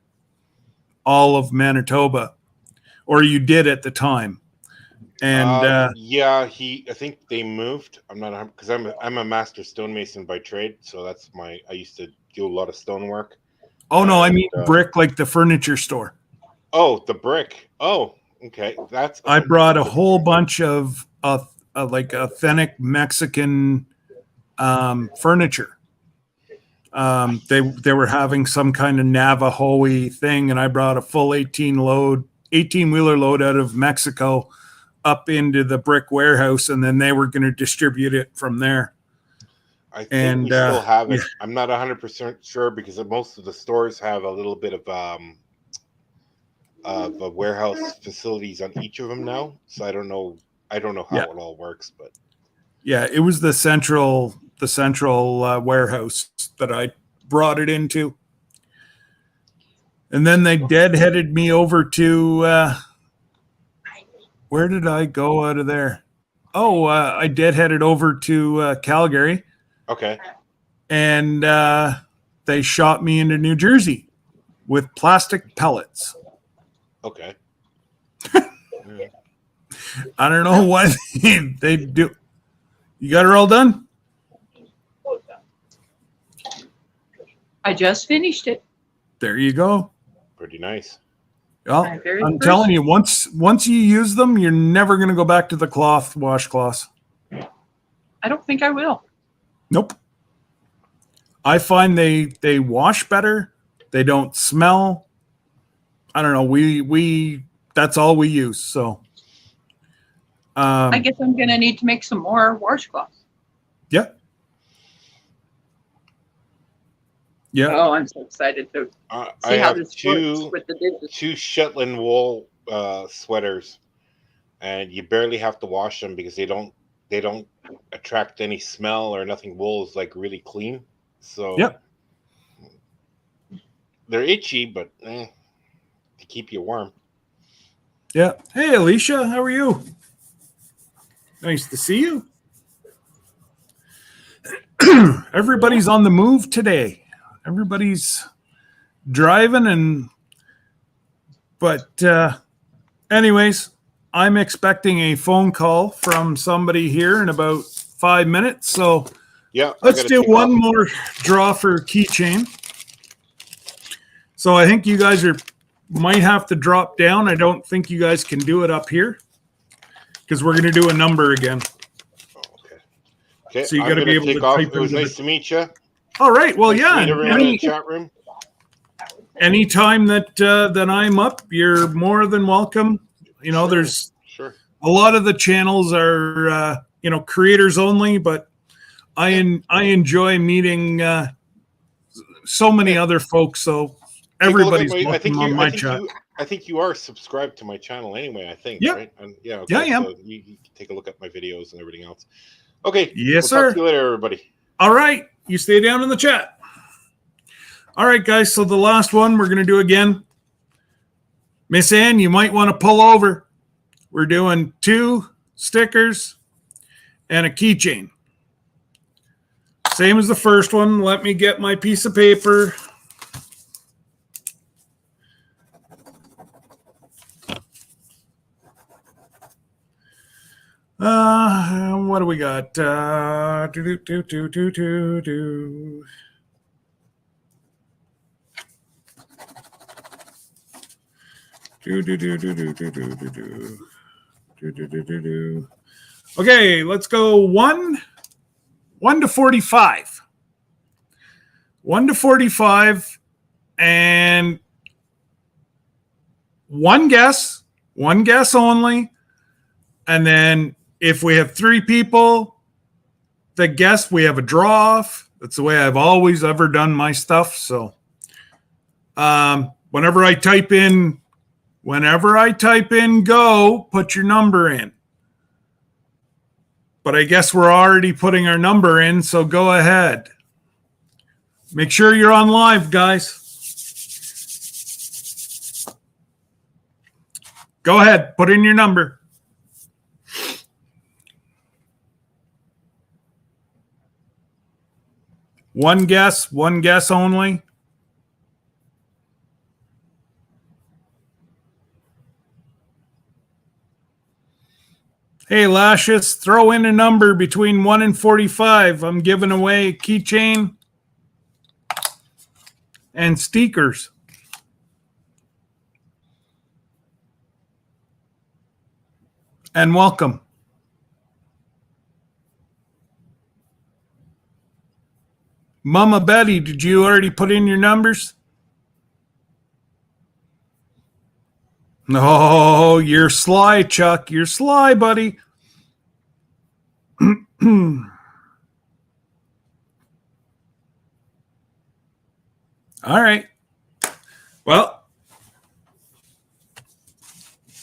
[SPEAKER 1] all of Manitoba, or you did at the time. And
[SPEAKER 4] I think they moved. I'm not, because I'm a master stonemason by trade. So that's I used to do a lot of stonework.
[SPEAKER 1] Oh, no, I mean brick, like the furniture store.
[SPEAKER 4] Oh, the brick. Oh, okay.
[SPEAKER 1] I brought a whole bunch of like authentic Mexican furniture. They were having some kind of Navajo-y thing, and I brought a full 18-wheeler load out of Mexico up into the brick warehouse, and then they were going to distribute it from there.
[SPEAKER 4] I think we still have it. Yeah. I'm not 100% sure because most of the stores have a little bit of warehouse facilities on each of them now. So I don't know how it all works, but
[SPEAKER 1] yeah, it was the central warehouse that I brought it into, and then they deadheaded me over to where did I go out of there? Oh, I deadheaded over to Calgary.
[SPEAKER 4] Okay.
[SPEAKER 1] And they shot me into New Jersey with plastic pellets.
[SPEAKER 4] Okay.
[SPEAKER 1] I don't know why they do. You got it all done?
[SPEAKER 3] I just finished it.
[SPEAKER 1] There you go.
[SPEAKER 4] Pretty nice.
[SPEAKER 1] Well, I'm telling you, once you use them, you're never going to go back to the washcloths.
[SPEAKER 3] I don't think I will.
[SPEAKER 1] Nope. I find they wash better. They don't smell. I don't know. We that's all we use. So
[SPEAKER 3] I guess I'm going to need to make some more washcloths.
[SPEAKER 1] Yeah. Yeah.
[SPEAKER 3] Oh, I'm so excited to see how this works with the dishes.
[SPEAKER 4] 2 Shetland wool sweaters, and you barely have to wash them because they don't attract any smell or nothing. Wool is like really clean, so they're itchy, but to keep you warm.
[SPEAKER 1] Yeah. Hey, Alicia, how are you? Nice to see you. Everybody's on the move today. Everybody's driving but anyways, I'm expecting a phone call from somebody here in about 5 minutes. So
[SPEAKER 4] yeah,
[SPEAKER 1] let's do one more draw for keychain. So I think you guys might have to drop down. I don't think you guys can do it up here because we're going to do a number again.
[SPEAKER 4] Okay.
[SPEAKER 1] So you got to be able to type.
[SPEAKER 4] It was nice to meet you.
[SPEAKER 1] All right. Well, yeah.
[SPEAKER 4] Everyone in the chat room.
[SPEAKER 1] Anytime that I'm up, you're more than welcome. There's a lot of the channels are creators only, but I enjoy meeting so many other folks. So everybody's welcome on my chat.
[SPEAKER 4] I think you are subscribed to my channel anyway. I think.
[SPEAKER 1] Yep.
[SPEAKER 4] Right? Okay,
[SPEAKER 1] yeah, I am.
[SPEAKER 4] So you can take a look at my videos and everything else. Okay.
[SPEAKER 1] Yes, sir.
[SPEAKER 4] Talk to you later, everybody.
[SPEAKER 1] All right. You stay down in the chat. All right, guys. So the last one we're going to do again. Miss Ann, you might want to pull over. We're doing 2 stickers and a keychain. Same as the first one. Let me get my piece of paper. What do we got? Okay, let's go 1 to 45. 1 to 45, and one guess only. And then if we have 3 people that guess, we have a draw off. That's the way I've always ever done my stuff. So whenever I type in go, put your number in. But I guess we're already putting our number in, so go ahead. Make sure you're on live, guys. Go ahead, put in your number. One guess only. Hey, Lashes, throw in a number between 1 and 45. I'm giving away a keychain and stickers. And welcome. Mama Betty, did you already put in your numbers? No, you're sly, Chuck. You're sly, buddy. All right. Well,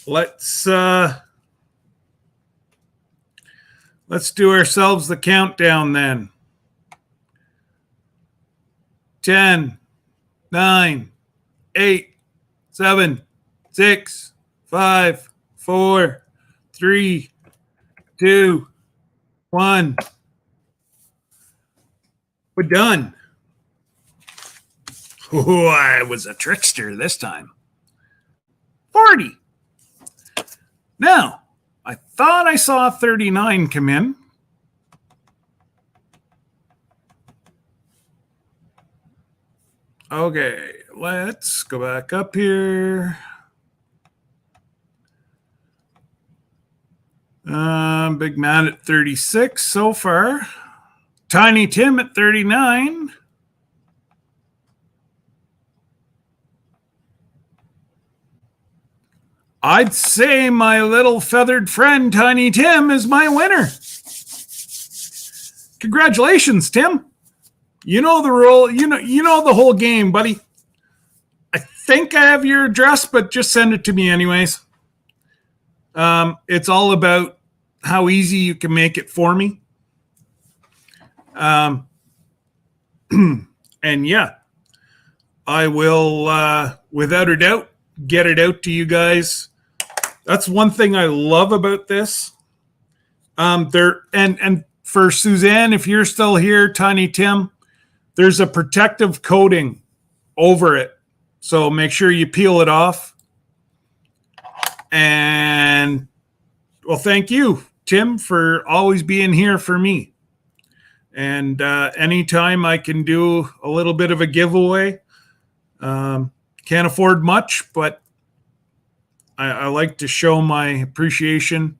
[SPEAKER 1] let's do ourselves the countdown then. 10, 9, 8, 7, 6, 5, 4, 3, 2, 1. We're done. Oh, I was a trickster this time. 40. Now, I thought I saw 39 come in. Okay, let's go back up here. Big Matt at 36 so far. Tiny Tim at 39. I'd say my little feathered friend Tiny Tim is my winner. Congratulations, Tim. You know the rule. You know the whole game, buddy. I think I have your address, but just send it to me anyways. It's all about how easy you can make it for me. And yeah, I will, without a doubt, get it out to you guys. That's one thing I love about this. And for Suzanne, if you're still here, Tiny Tim, there's a protective coating over it. So make sure you peel it off. And well, thank you, Tim, for always being here for me. And anytime I can do a little bit of a giveaway, can't afford much, but I like to show my appreciation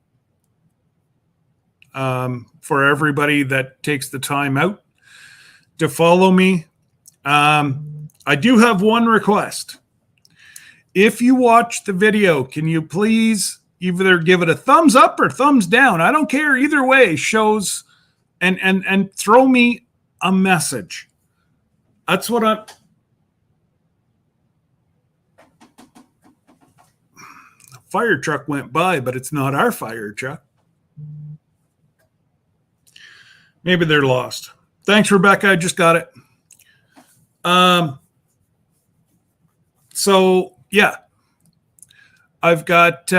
[SPEAKER 1] for everybody that takes the time out to follow me. I do have one request. If you watch the video, can you please either give it a thumbs up or thumbs down? I don't care either way. Shows and throw me a message. That's what I'm. The fire truck went by, but it's not our fire truck. Maybe they're lost. Thanks, Rebecca. I just got it. So yeah, I've got,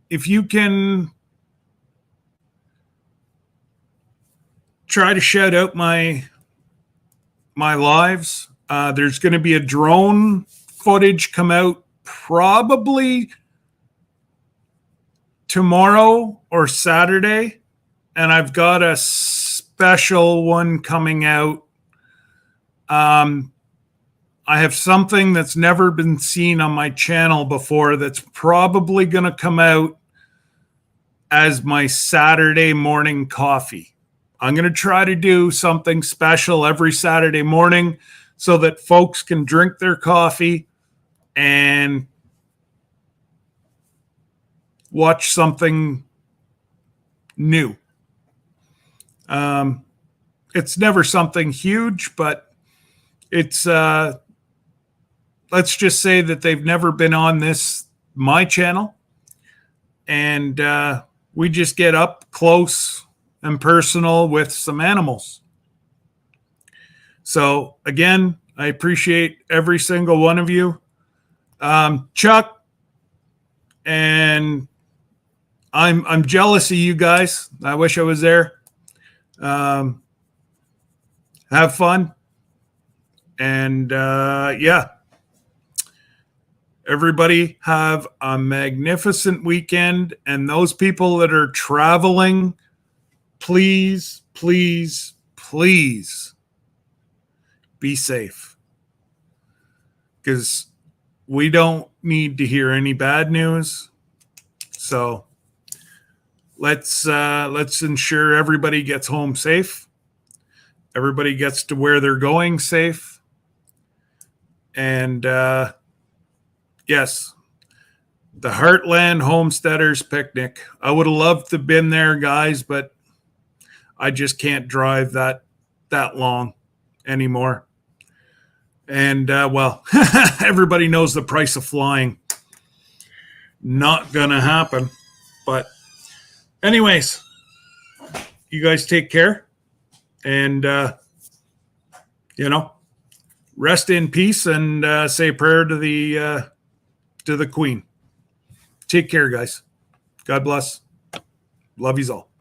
[SPEAKER 1] if you can try to shout out my lives, there's going to be a drone footage come out probably tomorrow or Saturday. And I've got a special one coming out. I have something that's never been seen on my channel before that's probably going to come out as my Saturday morning coffee. I'm going to try to do something special every Saturday morning so that folks can drink their coffee and watch something new. It's never something huge, but it's let's just say that they've never been on my channel, and we just get up close and personal with some animals. So again, I appreciate every single one of you. Chuck, and I'm jealous of you guys. I wish I was there. Have fun. And yeah, everybody have a magnificent weekend. And those people that are traveling, please, please, please be safe. Because we don't need to hear any bad news. So let's ensure everybody gets home safe. Everybody gets to where they're going safe. And yes, the Heartland Homesteaders Picnic. I would have loved to have been there, guys, but I just can't drive that long anymore. And well, everybody knows the price of flying. Not gonna happen. But anyways, you guys take care. And, rest in peace and say a prayer to the Queen. Take care, guys. God bless. Love yous all.